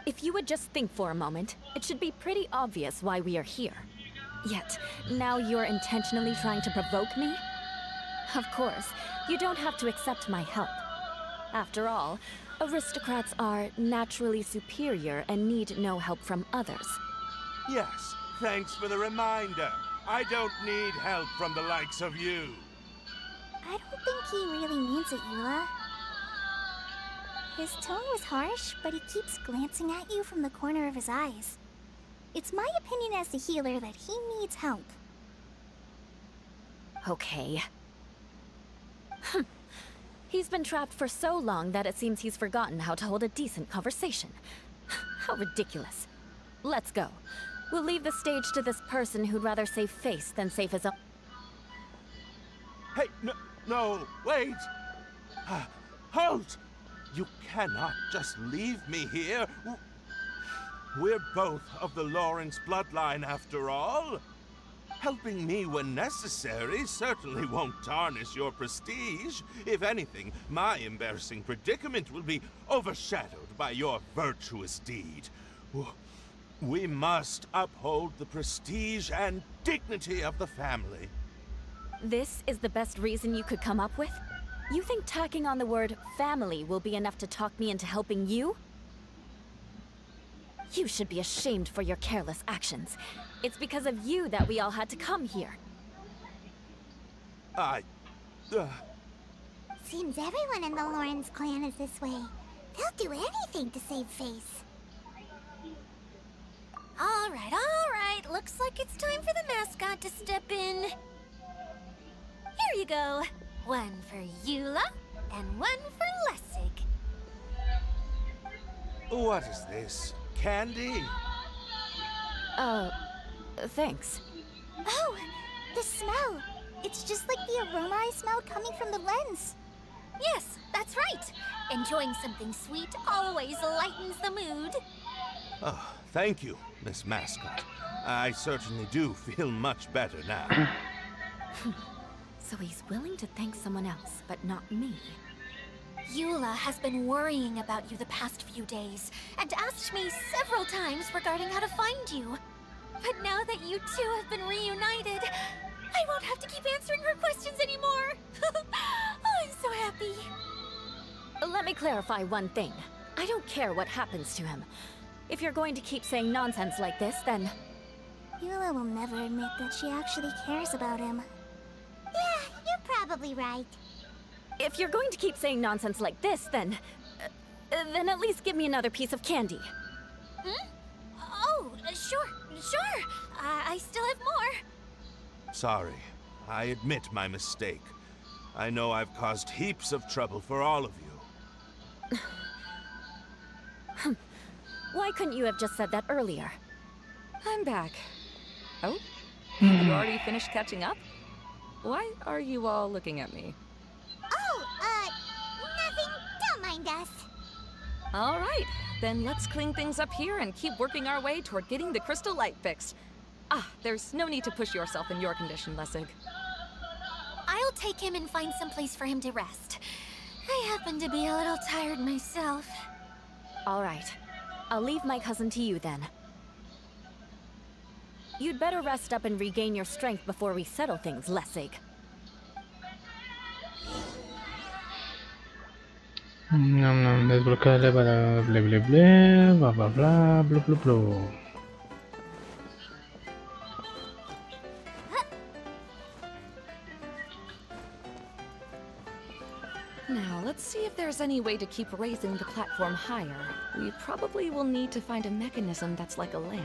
If you would just think for a moment, it should be pretty obvious why we are here. Yet, now you're intentionally trying to provoke me? Of course, you don't have to accept my help. After all, aristocrats are naturally superior and need no help from others. Yes, thanks for the reminder. I don't need help from the likes of you. I don't think he really means it, Eula. His tone was harsh, but he keeps glancing at you from the corner of his eyes. It's my opinion as the healer that he needs help. Okay. He's been trapped for so long that it seems he's forgotten how to hold a decent conversation. How ridiculous. Let's go. We'll leave the stage to this person who'd rather save face than save his own. Hey, no, wait! Halt! You cannot just leave me here. We're both of the Lawrence bloodline after all. Helping me when necessary certainly won't tarnish your prestige. If anything, my embarrassing predicament will be overshadowed by your virtuous deed. We must uphold the prestige and dignity of the family. This is the best reason you could come up with? You think tacking on the word family will be enough to talk me into helping you? You should be ashamed for your careless actions. It's because of you that we all had to come here. Seems everyone in the Lawrence clan is this way. They'll do anything to save face. All right. Looks like it's time for the mascot to step in. Here you go. One for Eula, and one for Lessig. What is this? Candy? Thanks. Oh, the smell. It's just like the aroma I smelled coming from the lens. Yes, that's right. Enjoying something sweet always lightens the mood. Oh, thank you, Miss Mascot. I certainly do feel much better now. So he's willing to thank someone else, but not me. Eula has been worrying about you the past few days, and asked me several times regarding how to find you. But now that you two have been reunited, I won't have to keep answering her questions anymore. Oh, I'm so happy. Let me clarify one thing. I don't care what happens to him. If you're going to keep saying nonsense like this, then... Eula will never admit that she actually cares about him. Yeah, you're probably right. If you're going to keep saying nonsense like this, then at least give me another piece of candy. Oh, sure. I still have more. Sorry, I admit my mistake. I know I've caused heaps of trouble for all of you. Why couldn't you have just said that earlier? I'm back. Oh? Have you already finished catching up? Why are you all looking at me? Oh, nothing. Don't mind us. All right, then let's clean things up here and keep working our way toward getting the crystal light fixed. There's no need to push yourself in your condition, Lessig. I'll take him and find some place for him to rest. I happen to be a little tired myself. All right. I'll leave my cousin to you then. You'd better rest up and regain your strength before we settle things, Lessig. Desbloquearle para ble ble ble, bla bla bla, blu blu blu. Now, let's see if there's any way to keep raising the platform higher. We probably will need to find a mechanism that's like a lamp.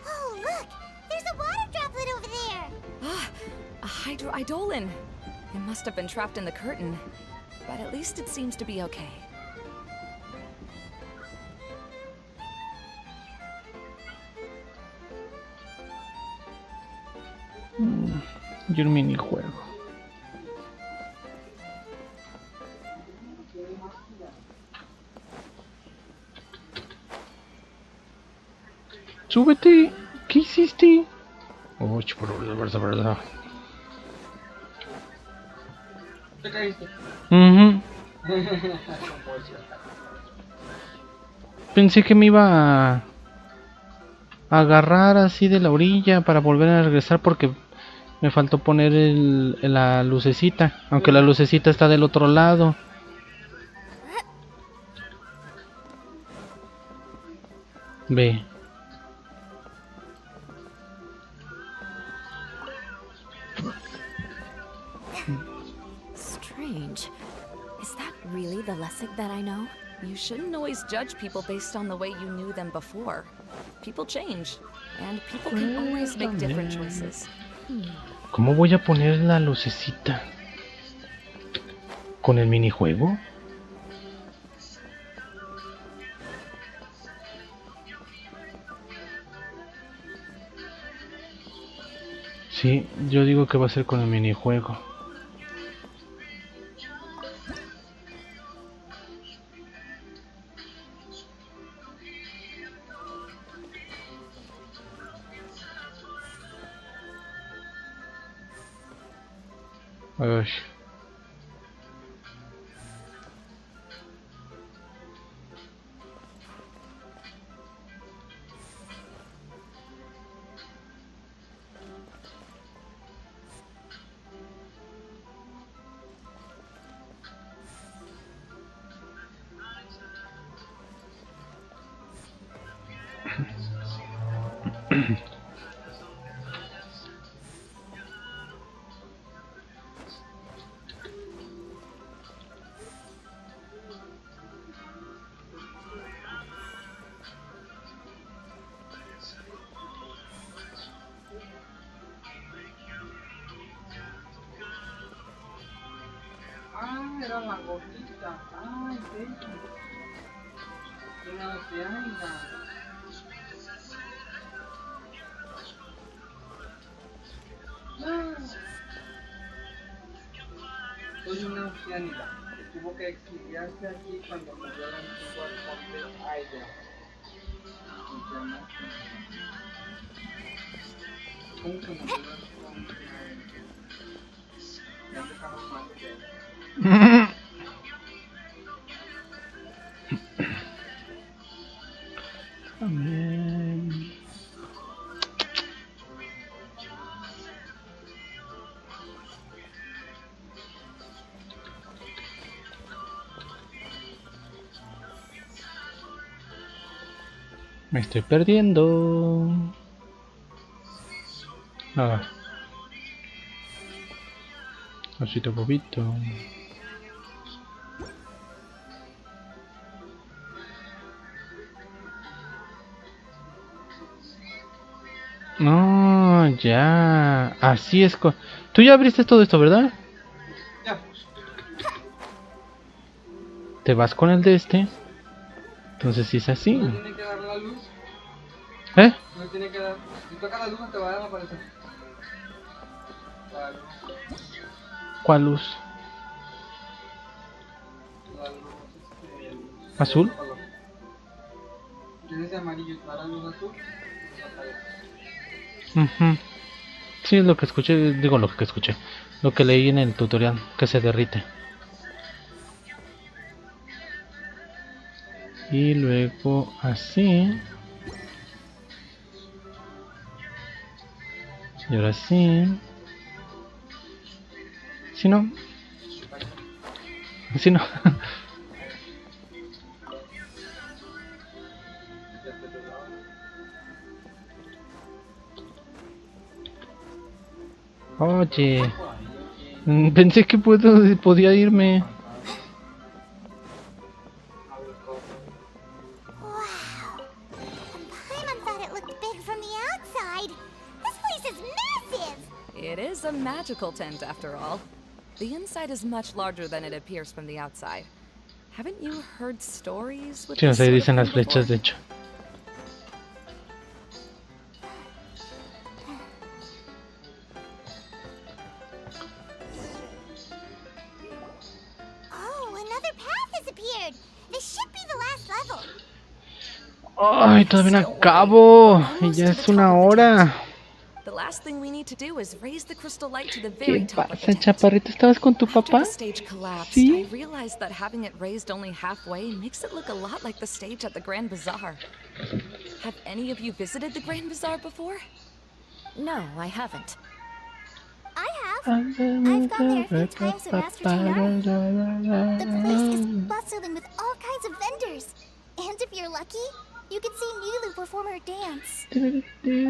Oh, look! There's a water droplet over there! Ah, a hydroidolin. It must have been trapped in the curtain. But at least it seems to be okay. Y un minijuego. ¡Súbete! ¿Qué hiciste? Oh, verdad. ¿Te caíste? Pensé que me iba a agarrar así de la orilla para volver a regresar porque me faltó poner la lucecita, aunque la lucecita está del otro lado. Ve. Strange. Is that really the Lessig that I know? You shouldn't always judge people based on the way you knew them before. People change, and people can always make different choices. ¿Cómo voy a poner la lucecita? ¿Con el minijuego? Sí, yo digo que va a ser con el minijuego. Ay. Ah, era la gotita. Ay, sí. Una oceánica. Soy una oceánica que tuvo que exiliarse aquí cuando murió la antigua monte Aida. Se llama. ¿Cómo se murió la antigua monte Aida? Ya empezamos mal de Amén. Me estoy perdiendo. Ah. Osito bobito. No, ya. Así es. Tú ya abriste todo esto, ¿verdad? Ya. Te vas con el de este. Entonces sí es así. No tiene que dar la luz. ¿Eh? No tiene que dar. Si toca la luz no te va a aparecer. La luz. ¿Cuál luz? La luz. ¿Azul? En ese amarillo, naranja, azul. Sí, es lo que escuché, digo lo que escuché, lo que leí en el tutorial, que se derrite. Y luego así. Y ahora sí. Si no. Si no. Oye. Pensé que podía irme. It is a magical tent, after all. The inside is much larger than it appears from the outside. Haven't you heard stories with Sí, this ahí sort of dicen thing las flechas, de before? hecho. Oh, another path has appeared. This should be the last level. Ay, todavía no acabo. Y ya es una hora. The last thing we need to do is raise the crystal light to the ¿Qué very top of the pasa, tent. chaparrito? ¿Estabas con tu After papá? the stage collapsed, Sí. I realized that having it raised only halfway makes it look a lot like the stage at the Grand Bazaar. Have any of you visited the Grand Bazaar before? No, I haven't. I have. I've gone there a few times with Master Tainara. The place is bustling with all kinds of vendors. And if you're lucky, you can see Nilu perform her dance.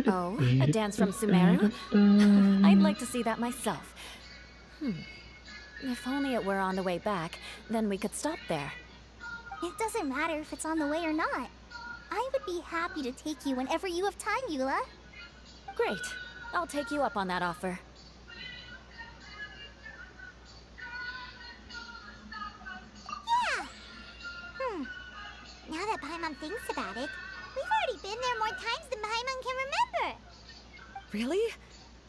Oh, a dance from Sumeru? I'd like to see that myself. If only it were on the way back, then we could stop there. It doesn't matter if it's on the way or not. I would be happy to take you whenever you have time, Eula. Great. I'll take you up on that offer. Yeah. Now that Paimon thinks about it, we've already been there more times than Paimon can remember. Really?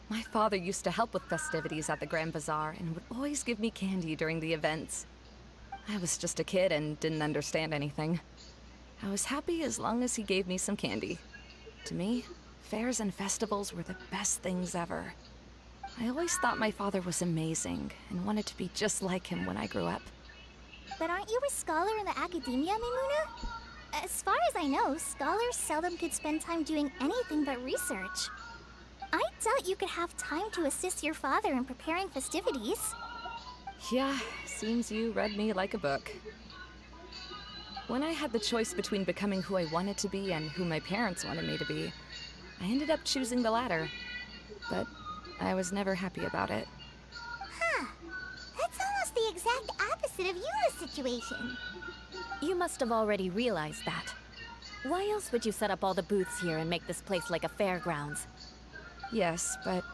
My father used to help with festivities at the Grand Bazaar and would always give me candy during the events. I was just a kid and didn't understand anything. I was happy as long as he gave me some candy. To me, fairs and festivals were the best things ever. I always thought my father was amazing and wanted to be just like him when I grew up. But aren't you a scholar in the academia, Mimuna? As far as I know, scholars seldom could spend time doing anything but research. I doubt you could have time to assist your father in preparing festivities. Yeah, seems you read me like a book. When I had the choice between becoming who I wanted to be and who my parents wanted me to be, I ended up choosing the latter. But I was never happy about it. Huh. That's almost the exact opposite of Eula's situation. You must have already realized that. Why else would you set up all the booths here and make this place like a fairgrounds? Yes, but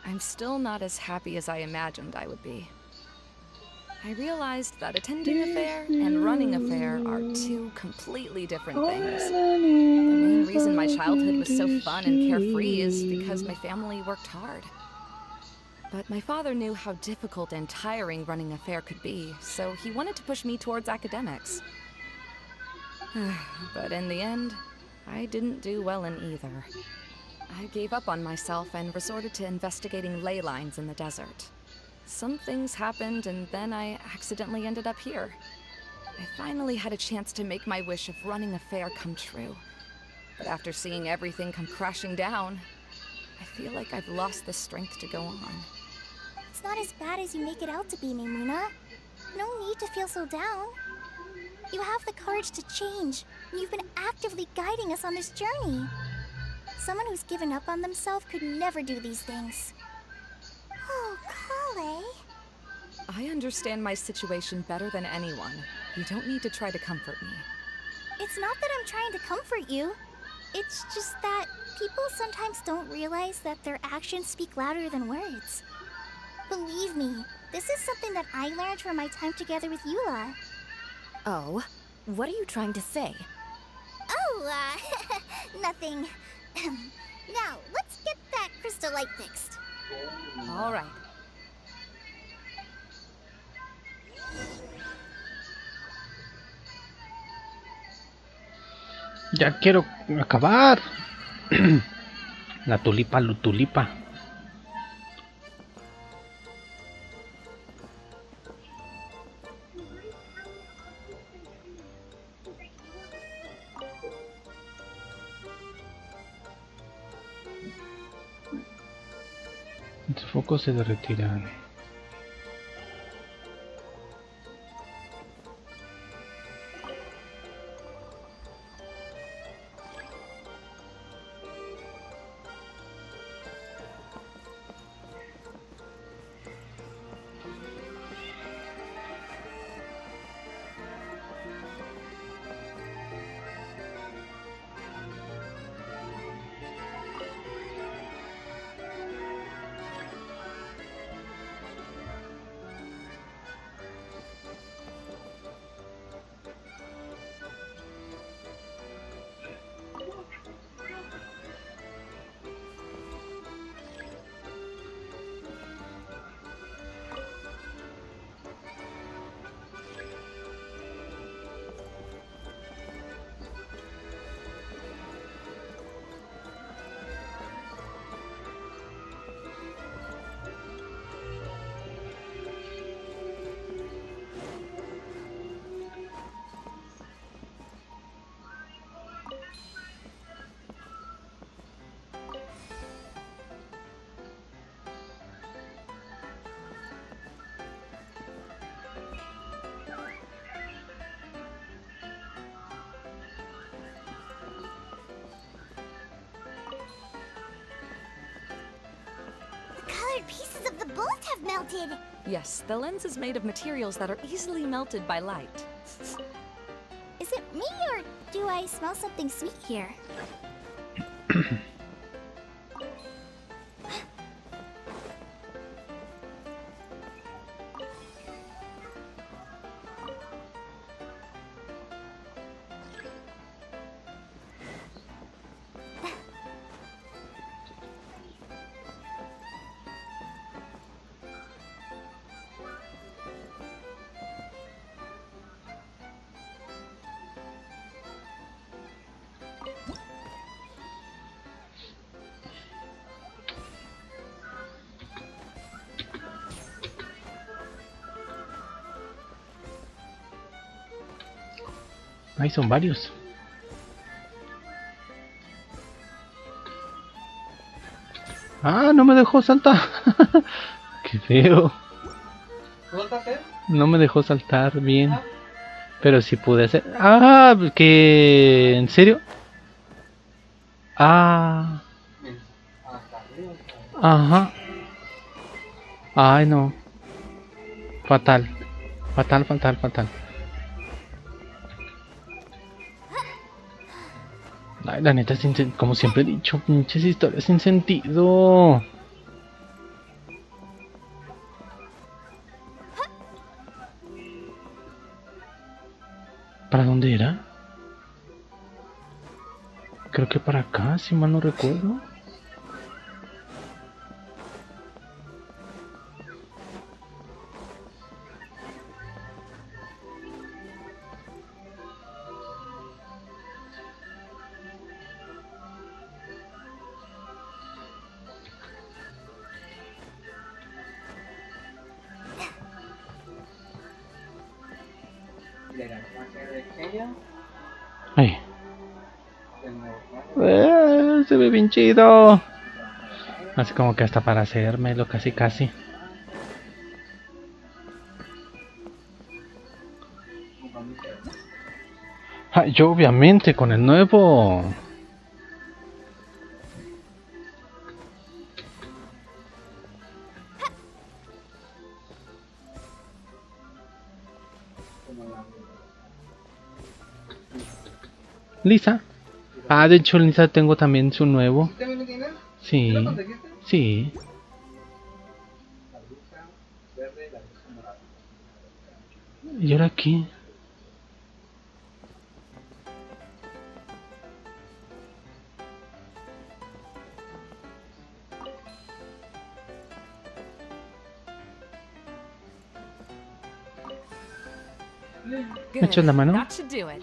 I'm still not as happy as I imagined I would be. I realized that attending a fair and running a fair are two completely different things. The main reason my childhood was so fun and carefree is because my family worked hard. But my father knew how difficult and tiring running a fair could be, so he wanted to push me towards academics. But in the end, I didn't do well in either. I gave up on myself and resorted to investigating ley lines in the desert. Some things happened, and then I accidentally ended up here. I finally had a chance to make my wish of running a fair come true. But after seeing everything come crashing down, I feel like I've lost the strength to go on. It's not as bad as you make it out to be, Mimuna. No need to feel so down. You have the courage to change, and you've been actively guiding us on this journey. Someone who's given up on themselves could never do these things. Oh, Kale. I understand my situation better than anyone. You don't need to try to comfort me. It's not that I'm trying to comfort you. It's just that people sometimes don't realize that their actions speak louder than words. Believe me, this is something that I learned from my time together with Eula. Oh? What are you trying to say? Oh, nothing. Now, let's get that crystal light fixed. All right. Ya quiero acabar. La tulipa, la tulipa. Los focos se derretirán. Pieces of the bolt have melted. Yes, the lens is made of materials that are easily melted by light. Is it me or do I smell something sweet here? Ahí son varios. Ah, no me dejó saltar. Qué feo. No me dejó saltar bien. Pero sí pude hacer. Ah, que... ¿En serio? Ah. Ajá. Ay, no. Fatal. Fatal, fatal, fatal. Ay, la neta, como siempre he dicho, pinches historias sin sentido. ¿Para dónde era? Creo que para acá, si mal no recuerdo. Ay. Se ve bien chido. Así como que hasta para hacérmelo casi casi. Ah, yo obviamente con el nuevo. Lisa. Ah, de hecho Lisa tengo también su nuevo. ¿También lo tienes? Sí. ¿Lo conseguiste? Sí. La blusa verde y la blusa morada. ¿Y ahora qué? ¿Me echas la mano? That should do it.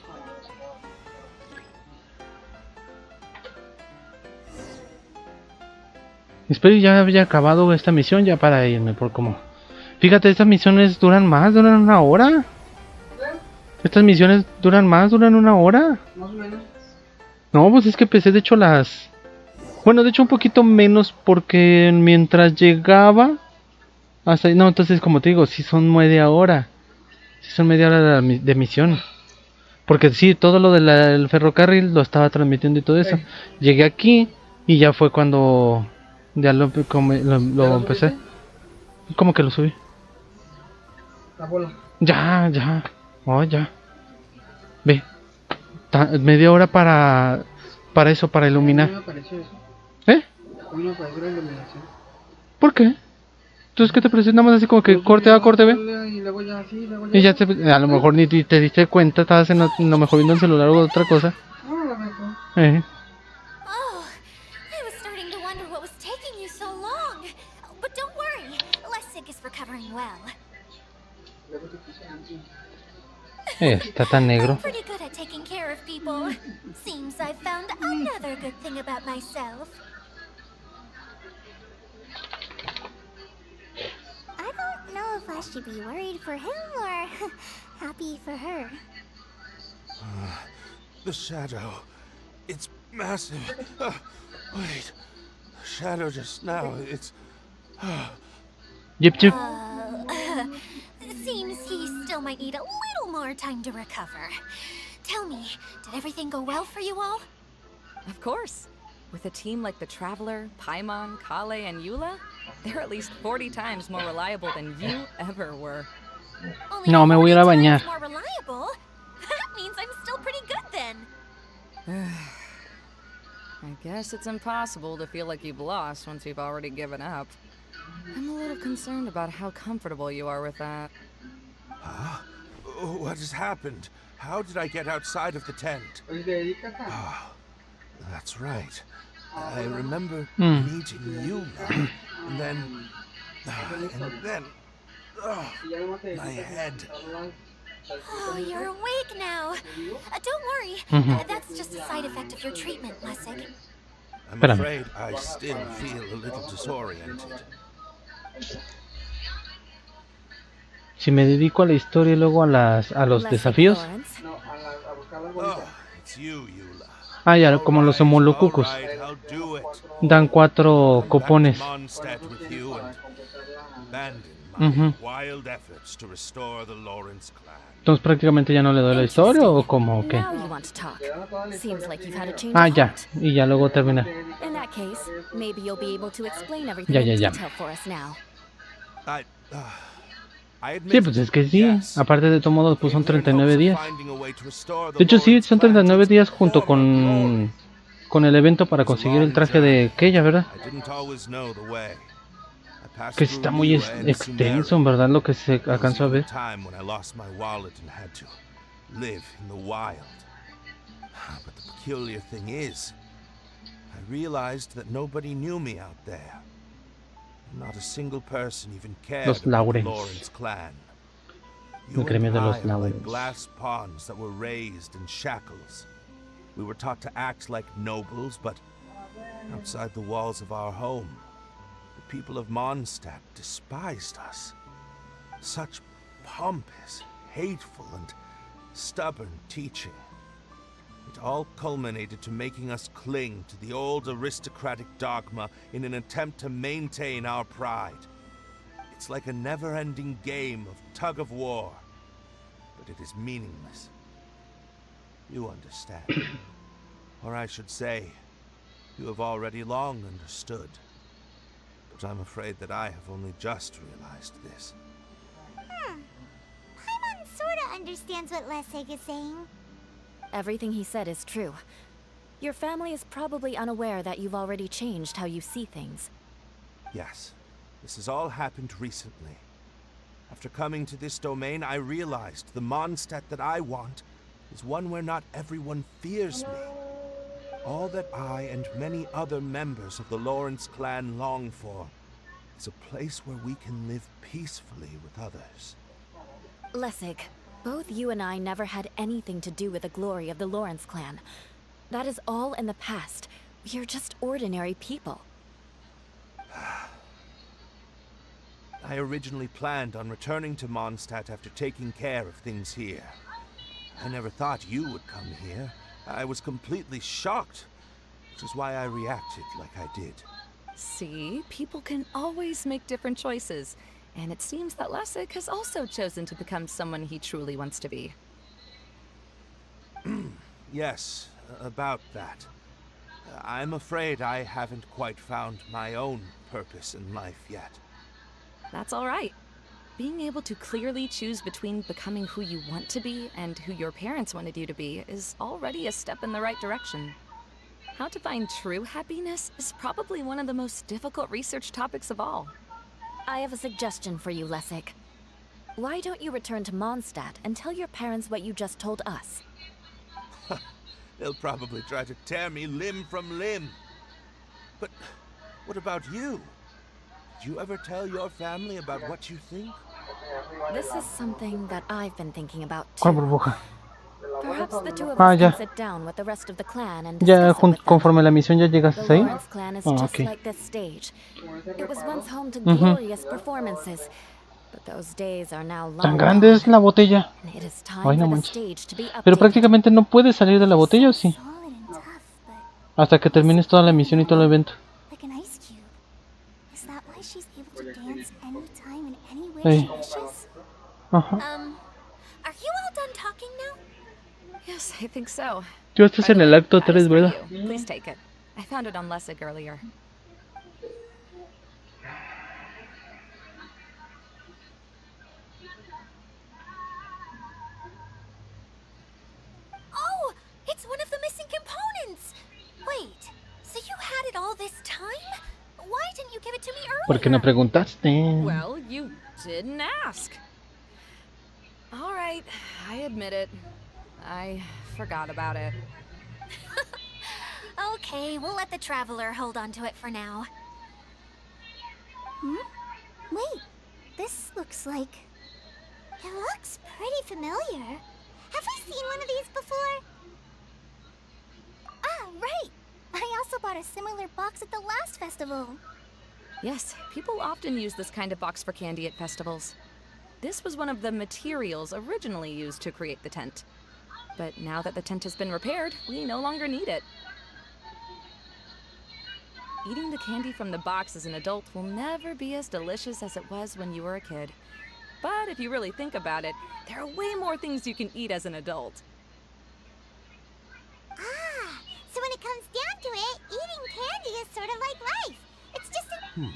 Espero ya haya acabado esta misión ya para irme, por como... Fíjate, estas misiones duran más, duran una hora. Estas misiones duran más, duran una hora. Más o menos. No, pues es que empecé de hecho las... Bueno, de hecho un poquito menos porque mientras llegaba... Hasta... No, entonces como te digo, sí son media hora. Sí son media hora de misión. Porque sí, todo lo del ferrocarril lo estaba transmitiendo y todo eso. Llegué aquí y ya fue cuando... Ya lo empecé. ¿Cómo que lo subí? La bola. Ya. Oh, ya. Ve. Media hora para eso, para iluminar. A mí me apareció eso. ¿Eh? A mí me apareció la iluminación. ¿Por qué? Entonces, ¿qué te parece? Nada más así como que corte A, corte B. Y luego ya así, luego Y ya a lo mejor ni te diste cuenta, estabas en lo mejor viendo el celular o otra cosa. No, la mejor. Oh, I was starting to wonder what was taking you so long. But don't worry, Lessig is recovering well. Está tan negro. I'm pretty good at taking care of people. Seems I've found another good thing about myself. I don't know if I should be worried for him or happy for her. The shadow. It's massive. Wait. The shadow just now. It's... Yep. Seems he still might need a little more time to recover. Tell me, did everything go well for you all? Of course. With a team like the Traveler, Paimon, Kale, and Eula, they're at least 40 times more reliable than you ever were. Only No, me voy a ir a 40 bañar. times more reliable? That means I'm still pretty good then. I guess it's impossible to feel like you've lost once you've already given up. I'm a little concerned about how comfortable you are with that. Huh? What has happened? How did I get outside of the tent? Ah, that's right. I remember meeting you, and then... my head. Oh, you're awake now. Don't worry. That's just a side effect of your treatment, Lessig. I'm afraid I still feel a little disoriented. Si me dedico a la historia y luego a los desafíos. Oh, it's you, Eula. Ah, ya, como los homolocucos. Dan 4 copones. Entonces prácticamente ya no le doy la historia o como qué. Ah, ya, y ya luego termina. Ya. Sí, pues es que sí, aparte de todo modo pues son 39 días. De hecho sí, son 39 días junto con el evento para conseguir el traje de KAEYA, ¿verdad? Que está muy extenso, en verdad, lo que se alcanzó a ver. Not a single person even cared Los about the Laurens. Lawrence clan. El gremio de los You and I are like Laurens. glass pawns that were raised in shackles. We were taught to act like nobles, but outside the walls of our home, the people of Mondstadt despised us. Such pompous, hateful, and stubborn teaching. It all culminated to making us cling to the old aristocratic dogma in an attempt to maintain our pride. It's like a never-ending game of tug-of-war, but it is meaningless. You understand. Or I should say, you have already long understood. But I'm afraid that I have only just realized this. Paimon sorta understands what Lessig is saying. Everything he said is true. Your family is probably unaware that you've already changed how you see things. Yes, this has all happened recently. After coming to this domain, I realized the Mondstadt that I want is one where not everyone fears me. All that I and many other members of the Lawrence clan long for is a place where we can live peacefully with others. Lessig, both you and I never had anything to do with the glory of the Lawrence clan. That is all in the past. We are just ordinary people. I originally planned on returning to Mondstadt after taking care of things here. I never thought you would come here. I was completely shocked, which is why I reacted like I did. See, people can always make different choices, and it seems that Lessig has also chosen to become someone he truly wants to be. Yes, about that. I'm afraid I haven't quite found my own purpose in life yet. That's all right. Being able to clearly choose between becoming who you want to be and who your parents wanted you to be is already a step in the right direction. How to find true happiness is probably one of the most difficult research topics of all. I have a suggestion for you, Lessig. Why don't you return to Mondstadt and tell your parents what you just told us? They'll probably try to tear me limb from limb. But what about you? Did you ever tell your family about what you think? This is something that I've been thinking about ¿Cuál too. burbuja? Perhaps the two of us ya. can sit down with the rest of the clan and Ya discuss it with them. conforme la misión ya llegaste The ahí. Lawrence clan is just Ok. like this stage. It was once home to glorious performances, but those days are now long Tan grande es gone. la botella. And it is time Ay, no for the manches. stage to be Pero updated. prácticamente no puedes salir de la botella, ¿o sí? Solid and tough, but Hasta que termines toda la misión y todo el evento. like an ice cube. Is that why she's able to dance anytime and anywhere Hey. she wishes? Ajá. Are you all done talking now? Yes, I think so. Tú estás By en the el way, acto that 3, is for ¿verdad? you. Please take it. I found it on Lessig earlier. Oh, it's one of the missing components. Wait, so you had it all this time? Why didn't you give it to me earlier? ¿Por qué no preguntaste? Well, you didn't ask. All right, I admit it. I forgot about it. Okay, we'll let the traveler hold on to it for now. Wait, this looks like... It looks pretty familiar. Have we seen one of these before? Ah, right! I also bought a similar box at the last festival. Yes, people often use this kind of box for candy at festivals. This was one of the materials originally used to create the tent. But now that the tent has been repaired, we no longer need it. Eating the candy from the box as an adult will never be as delicious as it was when you were a kid. But if you really think about it, there are way more things you can eat as an adult. Ah, so when it comes down to it, eating candy is sort of like life. It's just a...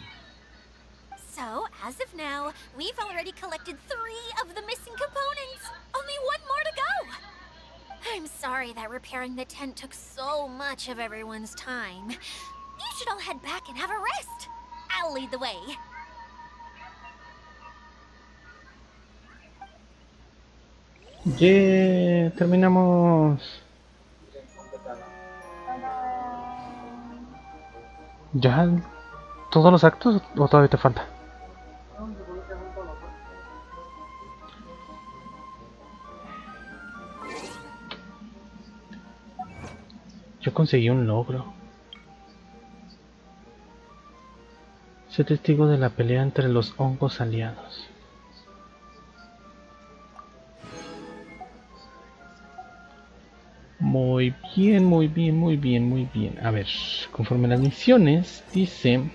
So, as of now, we've already collected 3 of the missing components. Only 1 more to go. I'm sorry that repairing the tent took so much of everyone's time. You should all head back and have a rest. I'll lead the way. Yeah, terminamos. ¿Ya todos los actos o todavía te falta? Yo conseguí un logro. Sé testigo de la pelea entre los hongos aliados. Muy bien, muy bien, muy bien, muy bien. A ver, conforme las misiones, dice...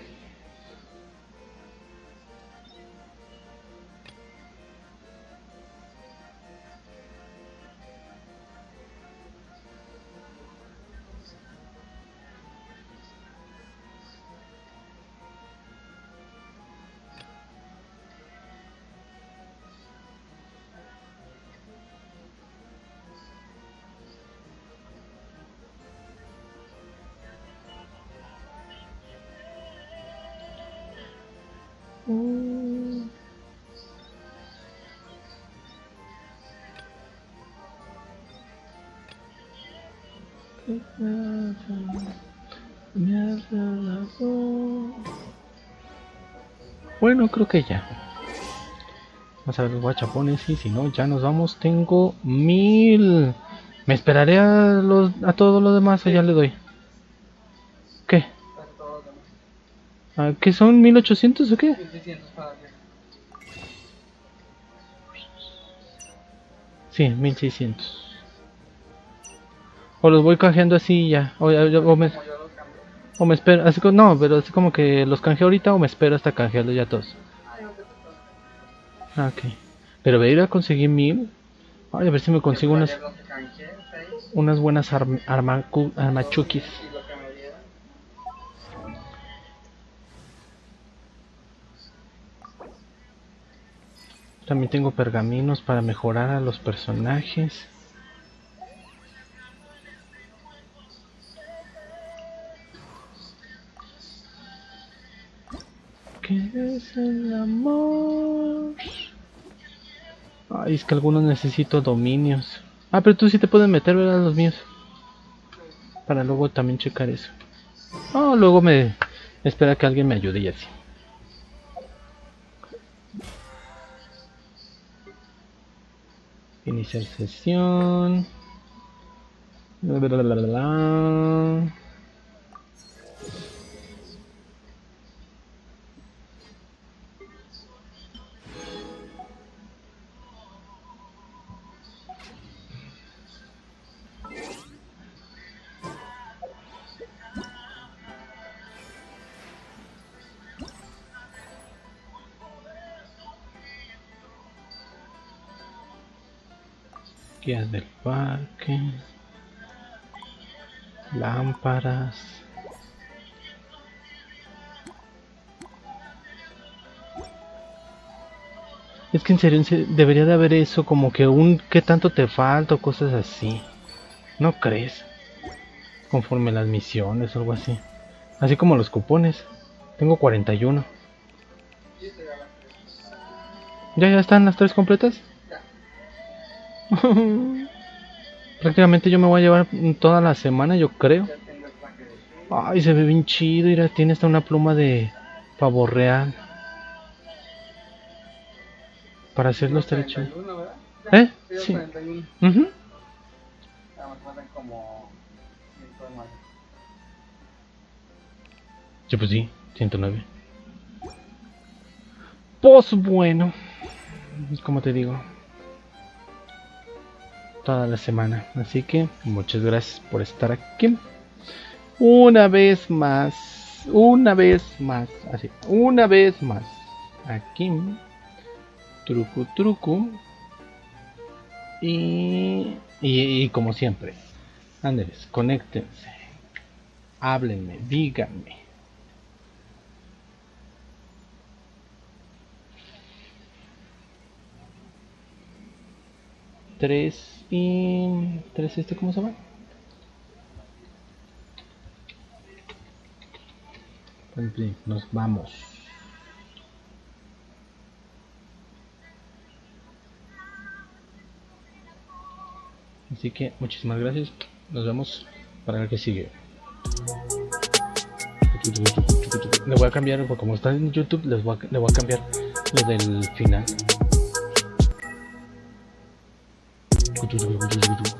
Bueno, creo que ya. Vamos a ver los guachapones y si no, ya nos vamos. Tengo 1000. ¿Me esperaré a todo lo demás o ya le doy? ¿Qué? ¿Qué son? ¿1800 o qué? 1600 para mí. Sí, 1600. O los voy canjeando así ya. O me espero. Así como, no, pero así como que los canjeo ahorita o me espero hasta canjearlos ya todos. Ok. Pero voy a ir a conseguir 1000. Ay, a ver si me consigo unas buenas armachukis. También tengo pergaminos para mejorar a los personajes. ¿Qué es el amor? Ay, es que algunos necesito dominios. Ah, pero tú sí te puedes meter, ¿verdad? Los míos. Para luego también checar eso. Oh, luego me espera que alguien me ayude y así. Iniciar sesión. Guías del parque, lámparas. Es que en serio debería de haber eso, como que qué tanto te falta o cosas así. ¿No crees? Conforme las misiones o algo así. Así como los cupones. Tengo 41. ¿Ya están las 3 completas? Prácticamente yo me voy a llevar toda la semana, yo creo. Ay, se ve bien chido. Mira, tiene hasta una pluma de pavo real. Para hacerlo estar hecho. ¿Eh? Sí. Yo pues sí, 109. Pues bueno, como te digo, toda la semana. Así que muchas gracias por estar aquí. Una vez más. Así, una vez más. Aquí. Truco. Y como siempre, ándeles, conéctense. Háblenme, díganme. Tres, ¿cómo se llama? Nos vamos. Así que muchísimas gracias. Nos vemos para el que sigue. Le voy a cambiar, porque como está en YouTube, le voy a cambiar lo del final.